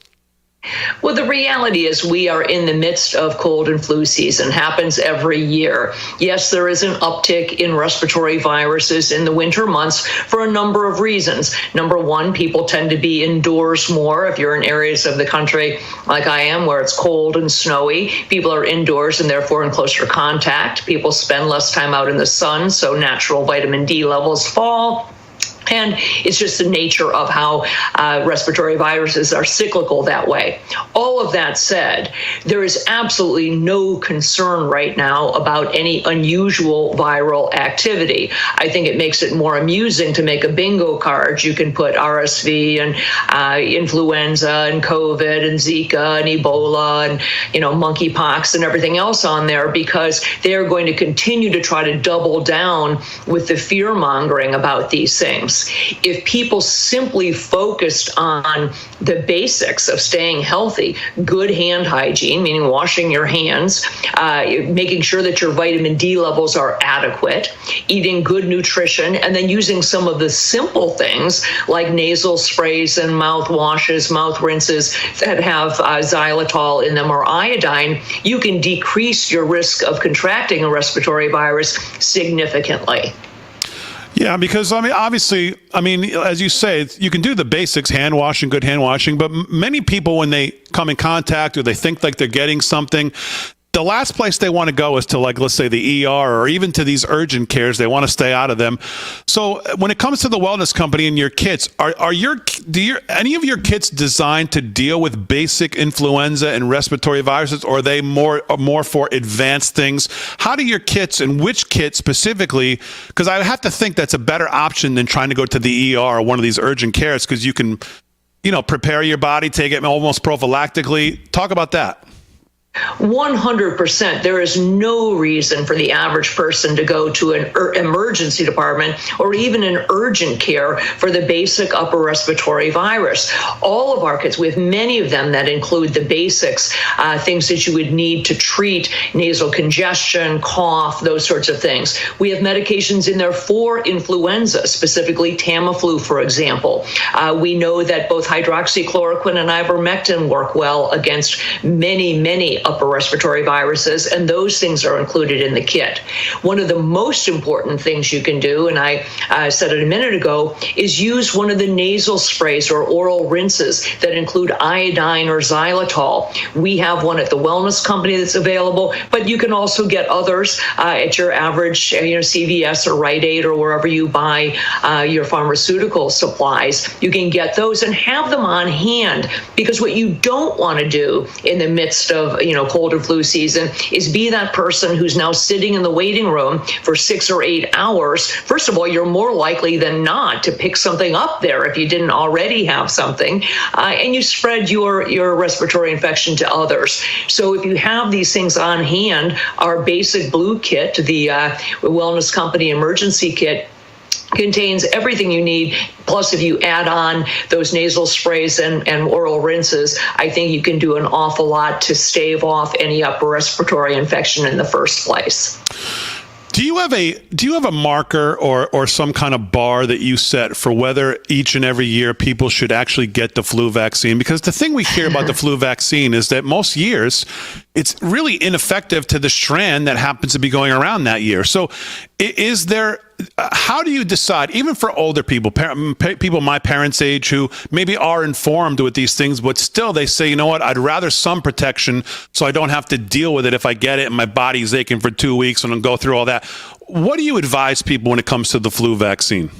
Well, the reality is we are in the midst of cold and flu season. Happens every year. Yes, there is an uptick in respiratory viruses in the winter months for a number of reasons. Number one, people tend to be indoors more. If you're in areas of the country like I am, where it's cold and snowy, people are indoors and therefore in closer contact. People spend less time out in the sun, so natural vitamin D levels fall. And it's just the nature of how respiratory viruses are cyclical that way. All of that said, there is absolutely no concern right now about any unusual viral activity. I think it makes it more amusing to make a bingo card. You can put RSV and influenza and COVID and Zika and Ebola and, monkeypox and everything else on there, because they are going to continue to try to double down with the fear mongering about these things. If people simply focused on the basics of staying healthy, good hand hygiene, meaning washing your hands, making sure that your vitamin D levels are adequate, eating good nutrition, and then using some of the simple things like nasal sprays and mouth washes, mouth rinses that have xylitol in them or iodine, you can decrease your risk of contracting a respiratory virus significantly. Yeah, because, obviously, as you say, you can do the basics, hand washing, good hand washing, but many people, when they come in contact or they think like they're getting something, the last place they want to go is to, like, let's say the ER or even to these urgent cares. They want to stay out of them. So when it comes to the wellness company and your kits, are any of your kits designed to deal with basic influenza and respiratory viruses, or are they more for advanced things? How do your kits, and which kit specifically, because I have to think that's a better option than trying to go to the ER or one of these urgent cares, because you can, prepare your body, take it almost prophylactically. Talk about that. 100%. There is no reason for the average person to go to an emergency department or even an urgent care for the basic upper respiratory virus. All of our kits, we have many of them that include the basics, things that you would need to treat nasal congestion, cough, those sorts of things. We have medications in there for influenza, specifically Tamiflu, for example. We know that both hydroxychloroquine and ivermectin work well against many upper respiratory viruses, and those things are included in the kit. One of the most important things you can do, and I said it a minute ago, is use one of the nasal sprays or oral rinses that include iodine or xylitol. We have one at the wellness company that's available, but you can also get others at your average CVS or Rite Aid or wherever you buy your pharmaceutical supplies. You can get those and have them on hand, because what you don't want to do in the midst of cold or flu season is be that person who's now sitting in the waiting room for 6 or 8 hours. First of all, you're more likely than not to pick something up there if you didn't already have something, and you spread your respiratory infection to others. So if you have these things on hand, our basic blue kit, the Wellness Company emergency kit, contains everything you need. Plus, if you add on those nasal sprays and oral rinses, I think you can do an awful lot to stave off any upper respiratory infection in the first place. Do you have a marker or some kind of bar that you set for whether each and every year people should actually get the flu vaccine? Because the thing we hear about the flu vaccine is that most years it's really ineffective to the strand that happens to be going around that year. So is there, how do you decide, even for older people, people my parents' age who maybe are informed with these things, but still they say, you know what, I'd rather some protection so I don't have to deal with it if I get it and my body's aching for 2 weeks and I'll go through all that. What do you advise people when it comes to the flu vaccine?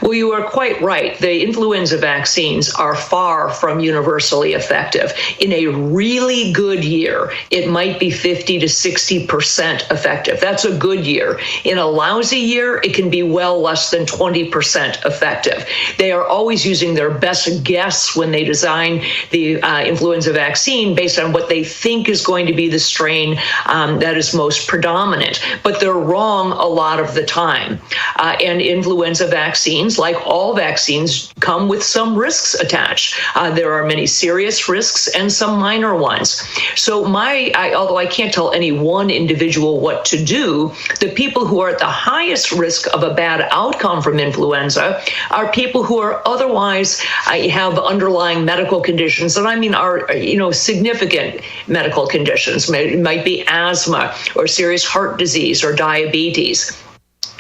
Well, you are quite right. The influenza vaccines are far from universally effective. In a really good year, it might be 50 to 60% effective. That's a good year. In a lousy year, it can be well less than 20% effective. They are always using their best guess when they design the influenza vaccine based on what they think is going to be the strain that is most predominant. But they're wrong a lot of the time. And influenza vaccines, like all vaccines, come with some risks attached. There are many serious risks and some minor ones. So although I can't tell any one individual what to do, the people who are at the highest risk of a bad outcome from influenza are people who are otherwise have underlying medical conditions, and I mean are significant medical conditions. It might be asthma or serious heart disease or diabetes.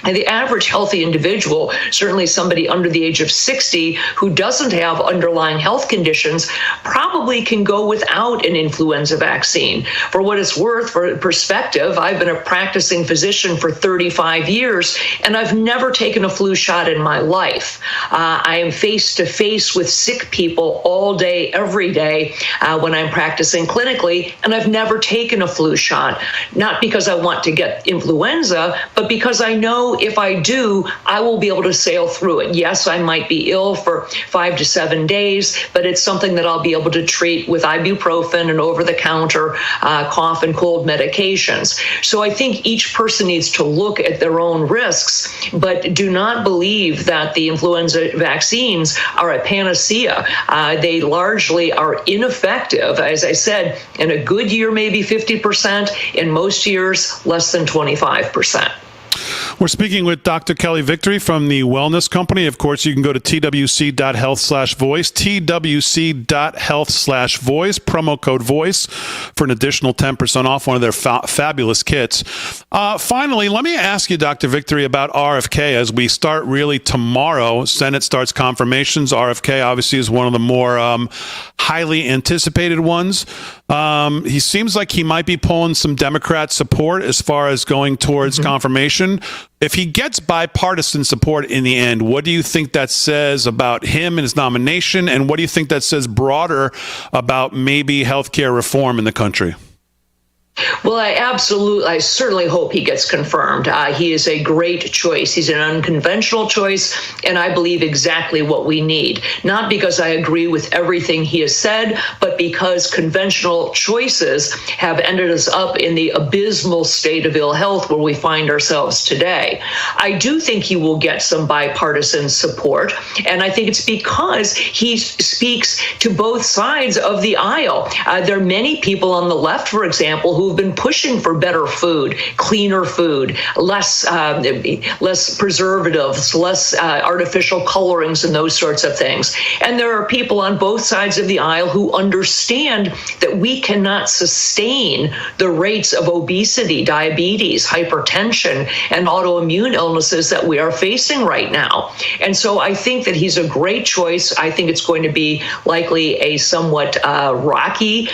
the average healthy individual, certainly somebody under the age of 60 who doesn't have underlying health conditions, probably can go without an influenza vaccine. For what it's worth, for perspective, I've been a practicing physician for 35 years, and I've never taken a flu shot in my life. I am face to face with sick people all day, every day when I'm practicing clinically, and I've never taken a flu shot, not because I want to get influenza, but because I know if I do, I will be able to sail through it. Yes, I might be ill for 5 to 7 days, but it's something that I'll be able to treat with ibuprofen and over-the-counter cough and cold medications. So I think each person needs to look at their own risks, but do not believe that the influenza vaccines are a panacea. They largely are ineffective. As I said, in a good year, maybe 50%, in most years, less than 25%. We're speaking with Dr. Kelly Victory from the Wellness Company. Of course, you can go to twc.health/voice, twc.health/voice, promo code VOICE for an additional 10% off one of their fabulous kits. Finally, let me ask you, Dr. Victory, about RFK as we start really tomorrow. Senate starts confirmations. RFK obviously is one of the more highly anticipated ones. He seems like he might be pulling some Democrat support as far as going towards confirmation. If he gets bipartisan support in the end, what do you think that says about him and his nomination? And what do you think that says broader about maybe healthcare reform in the country? Well, I certainly hope he gets confirmed. He is a great choice. He's an unconventional choice, and I believe exactly what we need. Not because I agree with everything he has said, but because conventional choices have ended us up in the abysmal state of ill health where we find ourselves today. I do think he will get some bipartisan support, and I think it's because he speaks to both sides of the aisle. There are many people on the left, for example, who've been pushing for better food, cleaner food, less preservatives, less artificial colorings and those sorts of things. And there are people on both sides of the aisle who understand that we cannot sustain the rates of obesity, diabetes, hypertension, and autoimmune illnesses that we are facing right now. And so I think that he's a great choice. I think it's going to be likely a somewhat rocky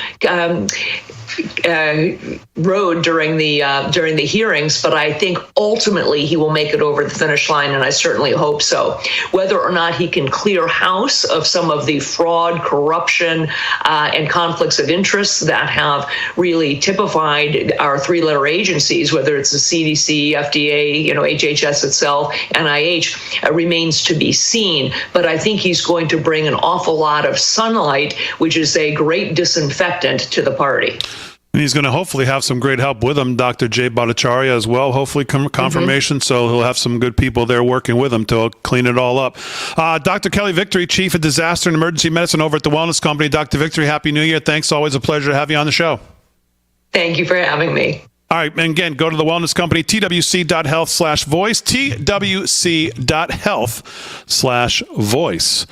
road during the hearings, but I think ultimately he will make it over the finish line, and I certainly hope so. Whether or not he can clear house of some of the fraud, corruption, and conflicts of interest that have really typified our three-letter agencies, whether it's the CDC, FDA, HHS itself, NIH, remains to be seen. But I think he's going to bring an awful lot of sunlight, which is a great disinfectant to the party. And he's going to hopefully have some great help with him, Dr. Jay Bhattacharya as well, hopefully confirmation. So he'll have some good people there working with him to clean it all up. Dr. Kelly Victory, Chief of Disaster and Emergency Medicine over at the Wellness Company. Dr. Victory, Happy New Year. Thanks. Always a pleasure to have you on the show. Thank you for having me. All right. And again, go to the Wellness Company, twc.health/voice, twc.health/voice.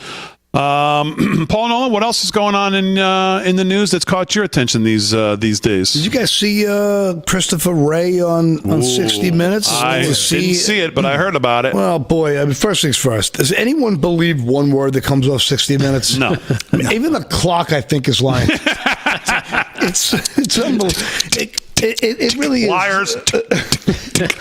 Paul Nolan, what else is going on in the news that's caught your attention these days? Did you guys see Christopher Wray on 60 Minutes? I didn't see it, but I heard about it. Well, boy, first things first. Does anyone believe one word that comes off 60 Minutes? No. Even the clock, I think, is lying. It's unbelievable. It really is.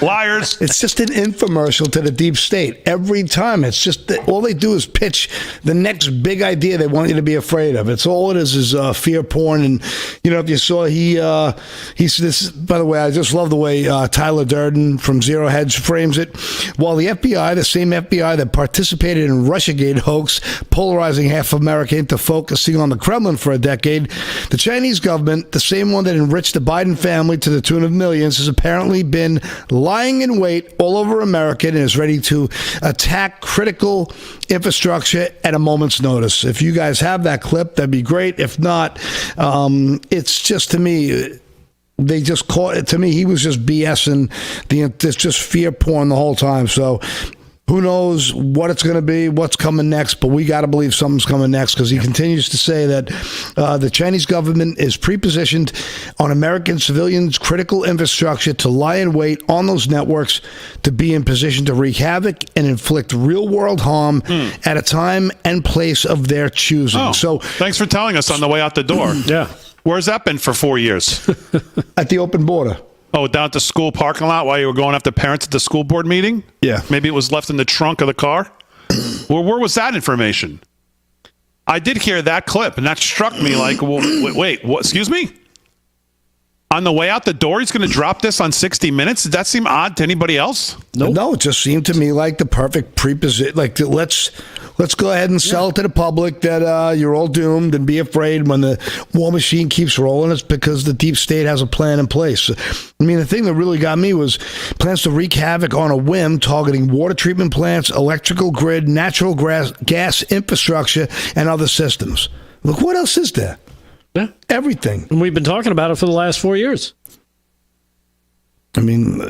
Liars. It's just an infomercial to the deep state. Every time. It's just that all they do is pitch the next big idea they want you to be afraid of. It's all it is fear porn. And, if you saw, he's this, by the way, I just love the way Tyler Durden from Zero Hedge frames it. While the FBI, the same FBI that participated in Russiagate hoax, polarizing half of America into focusing on the Kremlin for a decade, the Chinese government, the same one that enriched the Biden family to the tune of millions, has apparently been lying in wait all over America and is ready to attack critical infrastructure at a moment's notice. If you guys have that clip, that'd be great. If not, it's just, to me, they just caught it. To me, he was just BSing. It's just fear porn the whole time. So Who knows what it's going to be, what's coming next, but we got to believe something's coming next because he continues to say that the Chinese government is pre-positioned on American civilians' critical infrastructure to lie in wait on those networks to be in position to wreak havoc and inflict real-world harm at a time and place of their choosing. Oh, so, thanks for telling us on the way out the door. Yeah. Where's that been for 4 years? At the open border. Oh, down at the school parking lot while you were going after parents at the school board meeting? Yeah. Maybe it was left in the trunk of the car? Well, where was that information? I did hear that clip, and that struck me like, well, wait, what? Excuse me? On the way out the door, he's going to drop this on 60 Minutes? Did that seem odd to anybody else? No, it just seemed to me like the perfect preposition. Like, let's go ahead and sell it to the public that you're all doomed and be afraid when the war machine keeps rolling. It's because the deep state has a plan in place. I mean, the thing that really got me was plans to wreak havoc on a whim, targeting water treatment plants, electrical grid, natural gas infrastructure, and other systems. Look, what else is there? Yeah. Everything. And we've been talking about it for the last 4 years. I mean,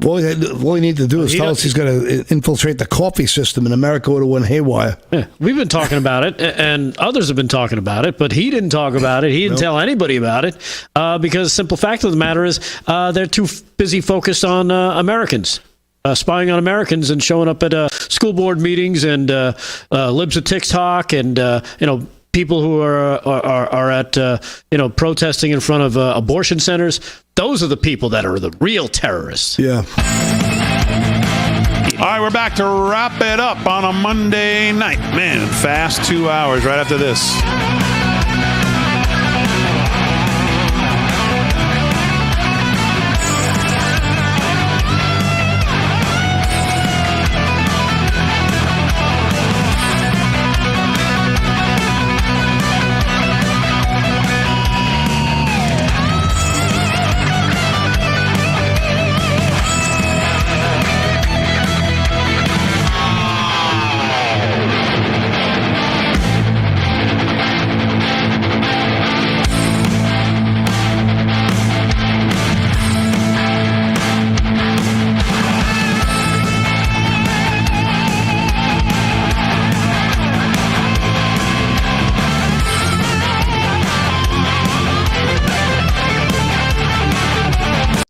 all he needs to do is tell us he's going to infiltrate the coffee system in America would have went haywire. Yeah, we've been talking about it, and others have been talking about it, but he didn't talk about it. He didn't tell anybody about it because the simple fact of the matter is they're too busy focused on Americans. Spying on Americans and showing up at school board meetings and libs of TikTok and people who are at protesting in front of abortion centers. Those are the people that are the real terrorists. Yeah. All right, we're back to wrap it up on a Monday night. Man, fast 2 hours right after this.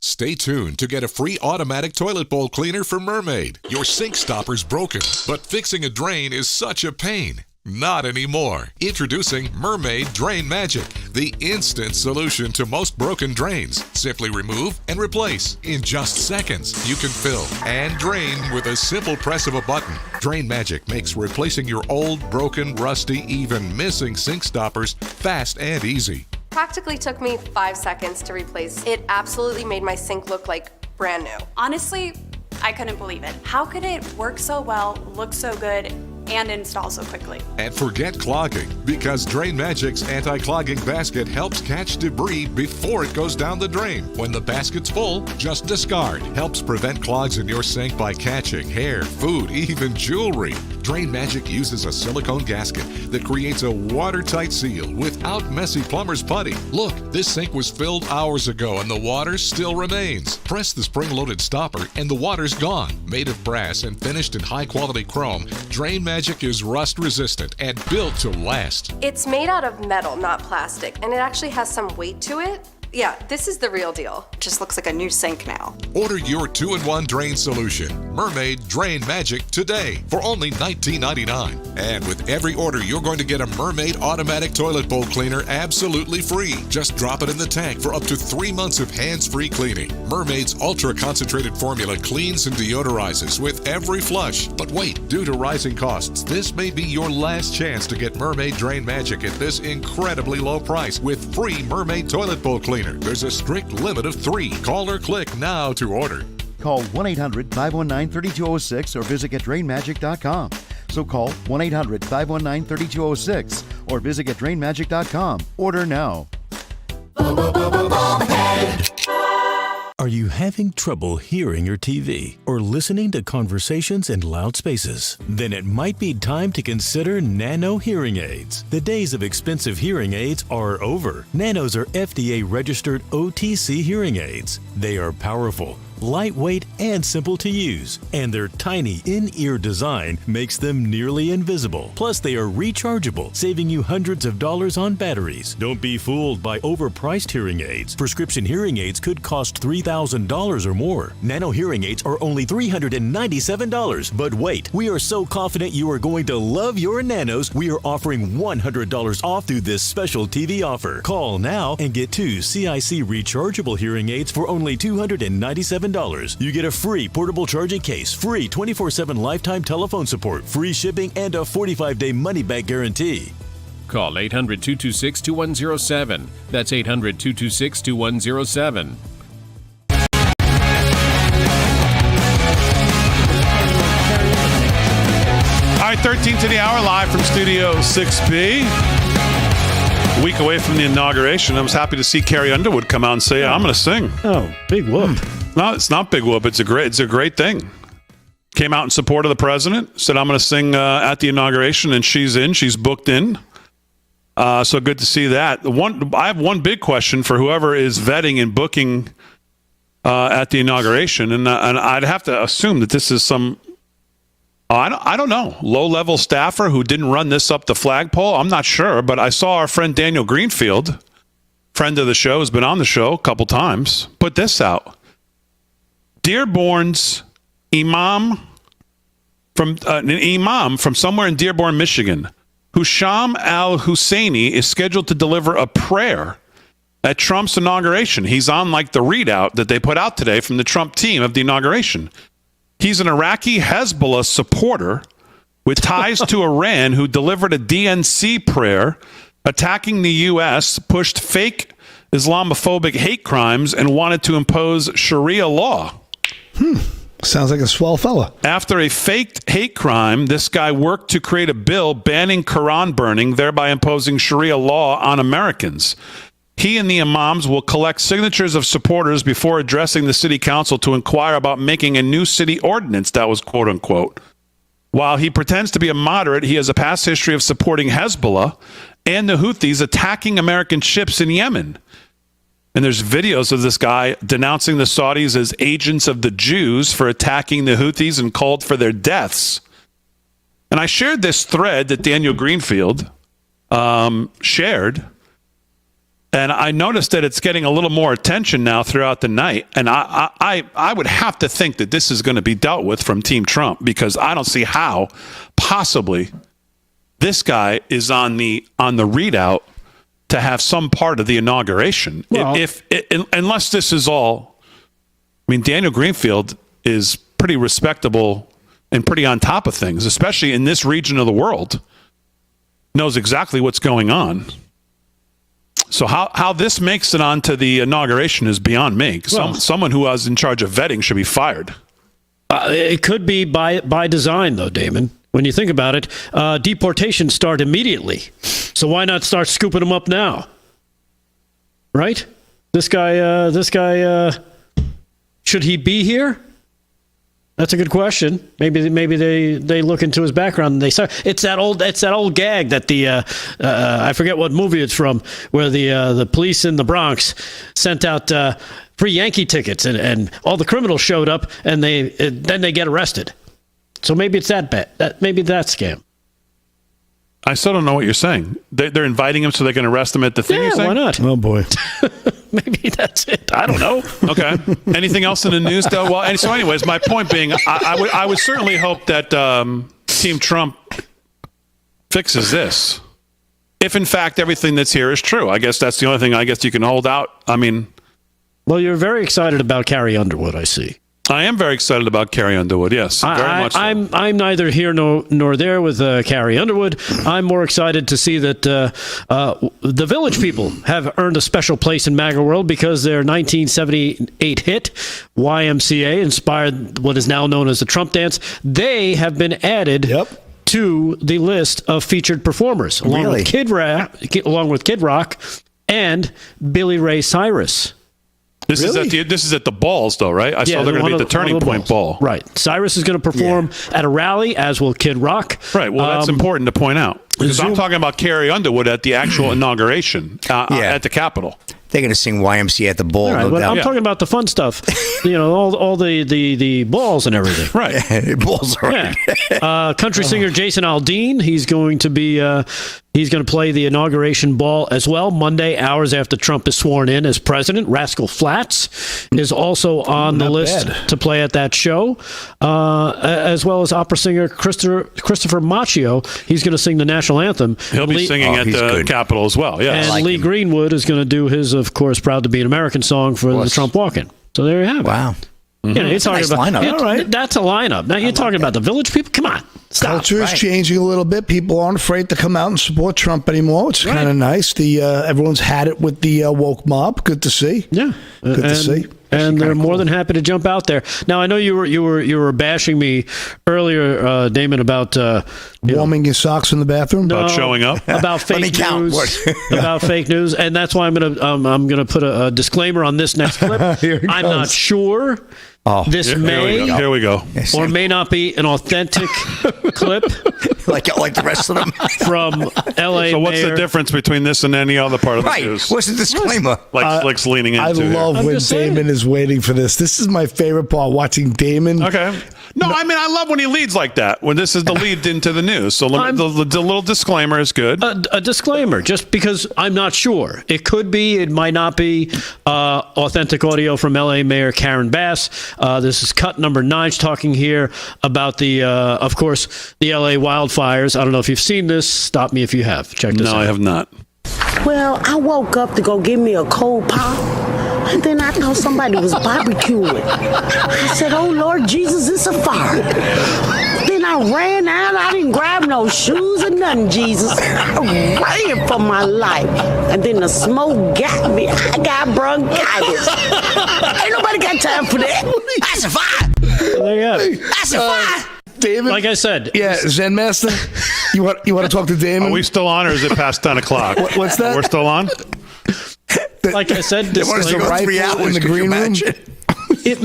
Stay tuned to get a free automatic toilet bowl cleaner from Mermaid. Your sink stopper's broken, but fixing a drain is such a pain. Not anymore. Introducing Mermaid Drain Magic, the instant solution to most broken drains. Simply remove and replace. In just seconds, you can fill and drain with a simple press of a button. Drain Magic makes replacing your old, broken, rusty, even missing sink stoppers fast and easy. Practically took me 5 seconds to replace. It absolutely made my sink look like brand new. Honestly, I couldn't believe it. How could it work so well, look so good, and install so quickly? And forget clogging, because Drain Magic's anti-clogging basket helps catch debris before it goes down the drain. When the basket's full, just discard. Helps prevent clogs in your sink by catching hair, food, even jewelry. Drain Magic uses a silicone gasket that creates a watertight seal without messy plumber's putty. Look, this sink was filled hours ago and the water still remains. Press the spring-loaded stopper and the water's gone. Made of brass and finished in high-quality chrome, Drain Magic is rust-resistant and built to last. It's made out of metal, not plastic, and it actually has some weight to it. Yeah, this is the real deal. Just looks like a new sink now. Order your 2-in-1 drain solution, Mermaid Drain Magic, today for only $19.99. And with every order, you're going to get a Mermaid automatic toilet bowl cleaner absolutely free. Just drop it in the tank for up to 3 months of hands-free cleaning. Mermaid's ultra-concentrated formula cleans and deodorizes with every flush. But wait, due to rising costs, this may be your last chance to get Mermaid Drain Magic at this incredibly low price with free Mermaid toilet bowl cleaner. There's a strict limit of 3. Call or click now to order. Call 1-800-519-3206 or visit GetDrainMagic.com. So call 1-800-519-3206 or visit GetDrainMagic.com. Order now. Are you having trouble hearing your TV or listening to conversations in loud spaces? Then it might be time to consider Nano hearing aids. The days of expensive hearing aids are over. Nanos are FDA-registered OTC hearing aids. They are powerful, lightweight, and simple to use. And their tiny in-ear design makes them nearly invisible. Plus, they are rechargeable, saving you hundreds of dollars on batteries. Don't be fooled by overpriced hearing aids. Prescription hearing aids could cost $3,000 or more. Nano hearing aids are only $397. But wait, we are so confident you are going to love your Nanos, we are offering $100 off through this special TV offer. Call now and get 2 CIC rechargeable hearing aids for only $297. You get a free portable charging case, free 24/7 lifetime telephone support, free shipping, and a 45-day money-back guarantee. Call 800-226-2107. That's 800-226-2107. All right, 13 to the hour, live from Studio 6B. A week away from the inauguration. I was happy to see Carrie Underwood come out and say, I'm going to sing. Oh, big whoop. No, it's not big whoop. It's a great thing. Came out in support of the president, said, I'm going to sing at the inauguration, and she's booked in. So good to see that. I have one big question for whoever is vetting and booking at the inauguration, and I'd have to assume that this is some, I don't know, low-level staffer who didn't run this up the flagpole. I'm not sure, but I saw our friend Daniel Greenfield, friend of the show, has been on the show a couple times, put this out. Dearborn's imam from somewhere in Dearborn, Michigan, Husham al-Husseini, is scheduled to deliver a prayer at Trump's inauguration. He's on like the readout that they put out today from the Trump team of the inauguration. He's an Iraqi Hezbollah supporter with ties to Iran who delivered a DNC prayer attacking the U.S., pushed fake Islamophobic hate crimes, and wanted to impose Sharia law. Sounds like a swell fella. After a faked hate crime, this guy worked to create a bill banning Quran burning, thereby imposing Sharia law on Americans. He and the imams will collect signatures of supporters before addressing the city council to inquire about making a new city ordinance that was quote unquote. While he pretends to be a moderate, he has a past history of supporting Hezbollah and the Houthis attacking American ships in Yemen. And there's videos of this guy denouncing the Saudis as agents of the Jews for attacking the Houthis and called for their deaths. And I shared this thread that Daniel Greenfield shared. And I noticed that it's getting a little more attention now throughout the night. And I would have to think that this is going to be dealt with from Team Trump, because I don't see how possibly this guy is on the readout to have some part of the inauguration. Well, unless this is all, I mean, Daniel Greenfield is pretty respectable and pretty on top of things, especially in this region of the world, knows exactly what's going on. So how this makes it onto the inauguration is beyond me. Someone who was in charge of vetting should be fired. It could be by design, though, Damon. When you think about it, deportations start immediately. So why not start scooping them up now? Right? This guy, should he be here? That's a good question. Maybe they look into his background and they say it's that old gag that the I forget what movie it's from, where the police in the Bronx sent out free Yankee tickets and all the criminals showed up and then they get arrested. So maybe it's that bad. Maybe that scam. I still don't know what you're saying. They're inviting him so they can arrest him at the thing. Yeah, you're saying? Why not? Oh boy. Maybe that's it. I don't know. Okay. Anything else in the news, though? Well, and so, anyways, my point being, I would certainly hope that Team Trump fixes this. If in fact everything that's here is true, I guess that's the only thing I guess you can hold out. I mean, well, you're very excited about Carrie Underwood, I see. I am very excited about Carrie Underwood, yes. Very much so. I'm neither here nor there with Carrie Underwood. I'm more excited to see that the Village People have earned a special place in MAGA world because their 1978 hit, YMCA, inspired what is now known as the Trump Dance. They have been added to the list of featured performers, along with Kid Rock and Billy Ray Cyrus. This is at the balls, though, right? I saw they're going to be at the Turning Point Ball. Right. Cyrus is going to perform at a rally, as will Kid Rock. Right. Well, that's important to point out. Because I'm talking about Carrie Underwood at the actual inauguration at the Capitol. They're going to sing YMCA at the ball. All right, No but doubt. I'm talking about the fun stuff. All the balls and everything. Right. Balls are Yeah. Country singer Jason Aldean, he's going to be he's going to play the inauguration ball as well Monday, hours after Trump is sworn in as president. Rascal Flatts is also on the list to play at that show, as well as opera singer Christopher Macchio. He's going to sing the national anthem. He'll be singing at the Capitol as well. Yeah, and Lee Greenwood is going to do his, of course, "Proud to Be an American" song for the Trump walk-in. So there you have it. Wow. You're talking nice about lineup. All right. That's a lineup. Now you're talking about the Village people. Come on, stop. Culture is changing a little bit. People aren't afraid to come out and support Trump anymore, which is kind of nice. Everyone's had it with the woke mob. Good to see. Yeah, good to see. And they're more than happy to jump out there. Now I know you were bashing me earlier, Damon, about warming your socks in the bathroom, about showing up, about fake news, about fake news, and that's why I'm gonna put a disclaimer on this next clip. I'm not sure. This may here we go. or may not be an authentic clip, like the rest of them from L.A. So what's Mayor. the difference between this and any other part of the news? What's the disclaimer? Like Slick's leaning into. I love when Damon is waiting for this. This is my favorite part, watching Damon. Okay. No, I mean, I love when he leads like that, when this is the lead into the news. So the little disclaimer is good. A disclaimer, just because I'm not sure. It could be, it might not be. Authentic audio from L.A. Mayor Karen Bass. This is cut number 9. She's talking here about of course, the L.A. wildfires. I don't know if you've seen this. Stop me if you have. Check this out. No, I have not. Well, I woke up to go get me a cold pop, and then I thought somebody was barbecuing. I said, "Oh, Lord Jesus, it's a fire." Then I ran out. I didn't grab no shoes or nothing, Jesus. I ran for my life. And then the smoke got me. I got bronchitis. Ain't nobody got time for that. That's a fire. There you have it. That's a fire. David, like I said, Zen Master, you want to talk to Damon? Are we still on, or is it past 10 o'clock? What's that? We're still on. Like I said, What is the rifle in the green room? It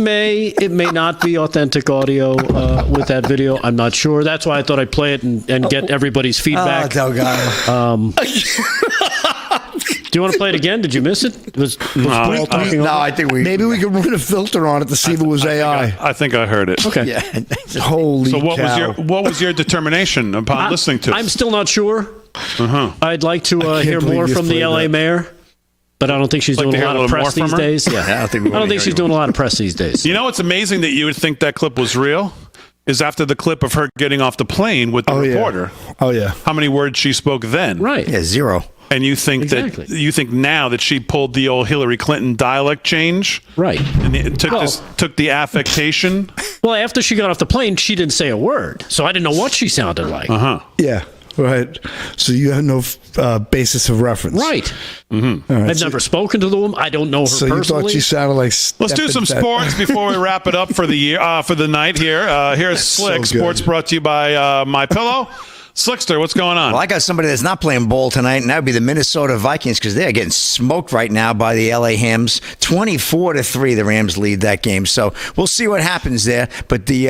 may not be authentic audio with that video. I'm not sure. That's why I thought I'd play it and get everybody's feedback. Oh, God. Do you want to play it again? Did you miss it? Was Paul talking over? I think maybe we could run a filter on it to see if it was AI. I think I heard it. Okay. Yeah. Holy So cow. what was your determination upon listening to it? I'm still not sure. Uh-huh. I'd like to hear believe more you from the played LA that. mayor, but I don't think she's Like doing to a hear lot a of little more press from these her? days. Yeah, I don't think she's doing a lot of press these days. You know what's amazing that you would think that clip was real is after the clip of her getting off the plane with the reporter. Oh, yeah. How many words she spoke then? Right. Yeah, 0. And you think that now that she pulled the old Hillary Clinton dialect change, right? And it took the affectation. Well, after she got off the plane, she didn't say a word, so I didn't know what she sounded like. Yeah, right. So you have no basis of reference, Right. Mm-hmm. All right, I've never spoken to the woman. I don't know her So personally. you thought she sounded like. Let's do some sports before we wrap it up for the year, for the night here. Here's Slick. so Sports brought to you by My Pillow. Slickster, what's going on? Well, I got somebody that's not playing ball tonight, and that would be the Minnesota Vikings, because they're getting smoked right now by the LA Hams. 24-3, the Rams lead that game. So we'll see what happens there. But the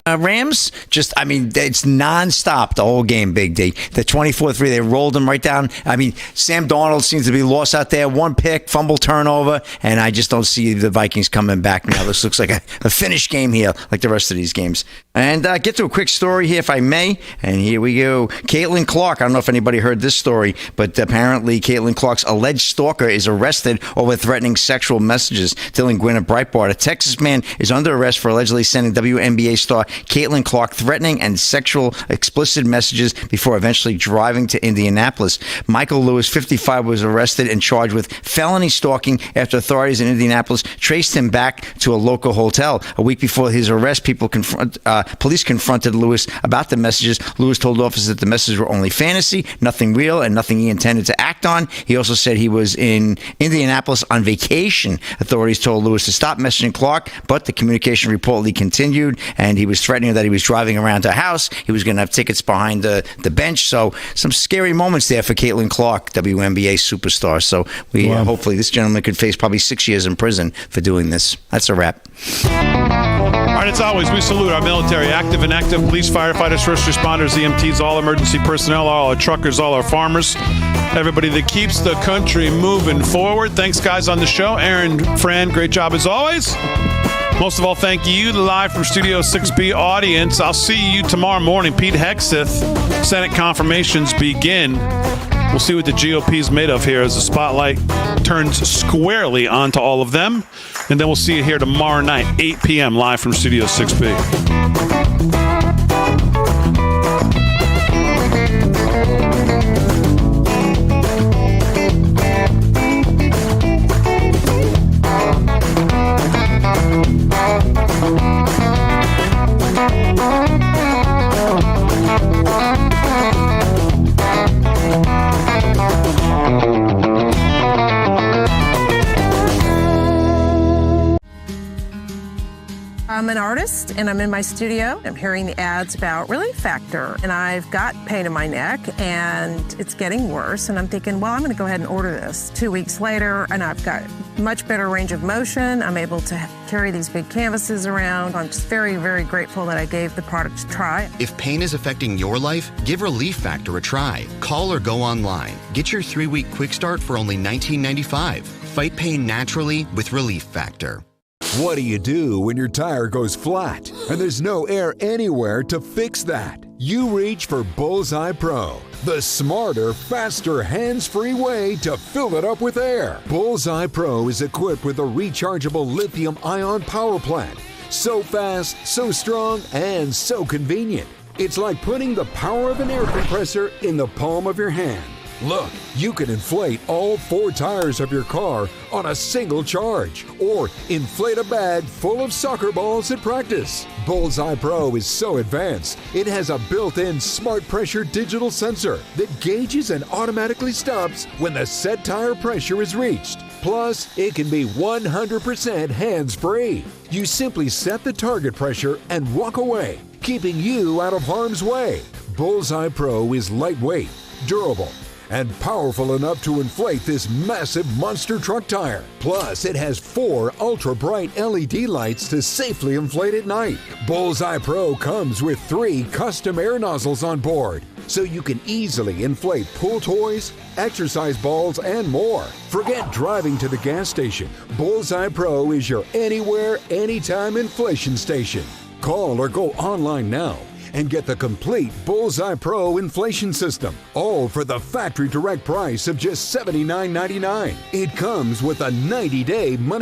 Rams, it's nonstop the whole game, Big D. The 24-3, they rolled them right down. I mean, Sam Darnold seems to be lost out there. 1 pick, fumble turnover, and I just don't see the Vikings coming back now. This looks like a finished game here, like the rest of these games. And get to a quick story here, if I may. And here we go. Caitlin Clark. I don't know if anybody heard this story, but apparently Caitlin Clark's alleged stalker is arrested over threatening sexual messages. Dylan Gwynn of Breitbart. A Texas man is under arrest for allegedly sending WNBA star Caitlin Clark threatening and sexual explicit messages before eventually driving to Indianapolis. Michael Lewis, 55, was arrested and charged with felony stalking after authorities in Indianapolis traced him back to a local hotel. A week before his arrest, police confronted Lewis about the messages. Lewis told officers that the messages were only fantasy, nothing real, and nothing he intended to act on. He also said he was in Indianapolis on vacation. Authorities told Lewis to stop messaging Clark, but the communication reportedly continued, and he was threatening that he was driving around to a house. He was going to have tickets behind the bench. So some scary moments there for Caitlin Clark, WNBA superstar. So hopefully this gentleman could face probably 6 years in prison for doing this. That's a wrap. All right, as always, we salute our military. military, active, inactive, police, firefighters, first responders, EMTs, all emergency personnel, all our truckers, all our farmers, everybody that keeps the country moving forward. Thanks, guys, on the show. Aaron, Fran, great job as always. Most of all, thank you, the live from Studio 6B audience. I'll see you tomorrow morning. Pete Hegseth, Senate confirmations begin. We'll see what the GOP is made of here as the spotlight turns squarely onto all of them. And then we'll see you here tomorrow night, 8 p.m., live from Studio 6B. I'm an artist and I'm in my studio. I'm hearing the ads about Relief Factor and I've got pain in my neck and it's getting worse. And I'm thinking, well, I'm going to go ahead and order this. 2 weeks later and I've got much better range of motion. I'm able to carry these big canvases around. I'm just very, very grateful that I gave the product a try. If pain is affecting your life, give Relief Factor a try. Call or go online. Get your 3-week quick start for only $19.95. Fight pain naturally with Relief Factor. What do you do when your tire goes flat and there's no air anywhere to fix that? You reach for Bullseye Pro, the smarter, faster, hands-free way to fill it up with air. Bullseye Pro is equipped with a rechargeable lithium-ion power plant. So fast, so strong, and so convenient. It's like putting the power of an air compressor in the palm of your hand. Look, you can inflate all 4 tires of your car on a single charge, or inflate a bag full of soccer balls at practice. Bullseye Pro is so advanced, it has a built-in smart pressure digital sensor that gauges and automatically stops when the set tire pressure is reached. Plus, it can be 100% hands-free. You simply set the target pressure and walk away, keeping you out of harm's way. Bullseye Pro is lightweight, durable, and powerful enough to inflate this massive monster truck tire. Plus, it has 4 ultra-bright LED lights to safely inflate at night. Bullseye Pro comes with 3 custom air nozzles on board, so you can easily inflate pool toys, exercise balls, and more. Forget driving to the gas station. Bullseye Pro is your anywhere, anytime inflation station. Call or go online now and get the complete Bullseye Pro inflation system, all for the factory direct price of just $79.99. It comes with a 90-day money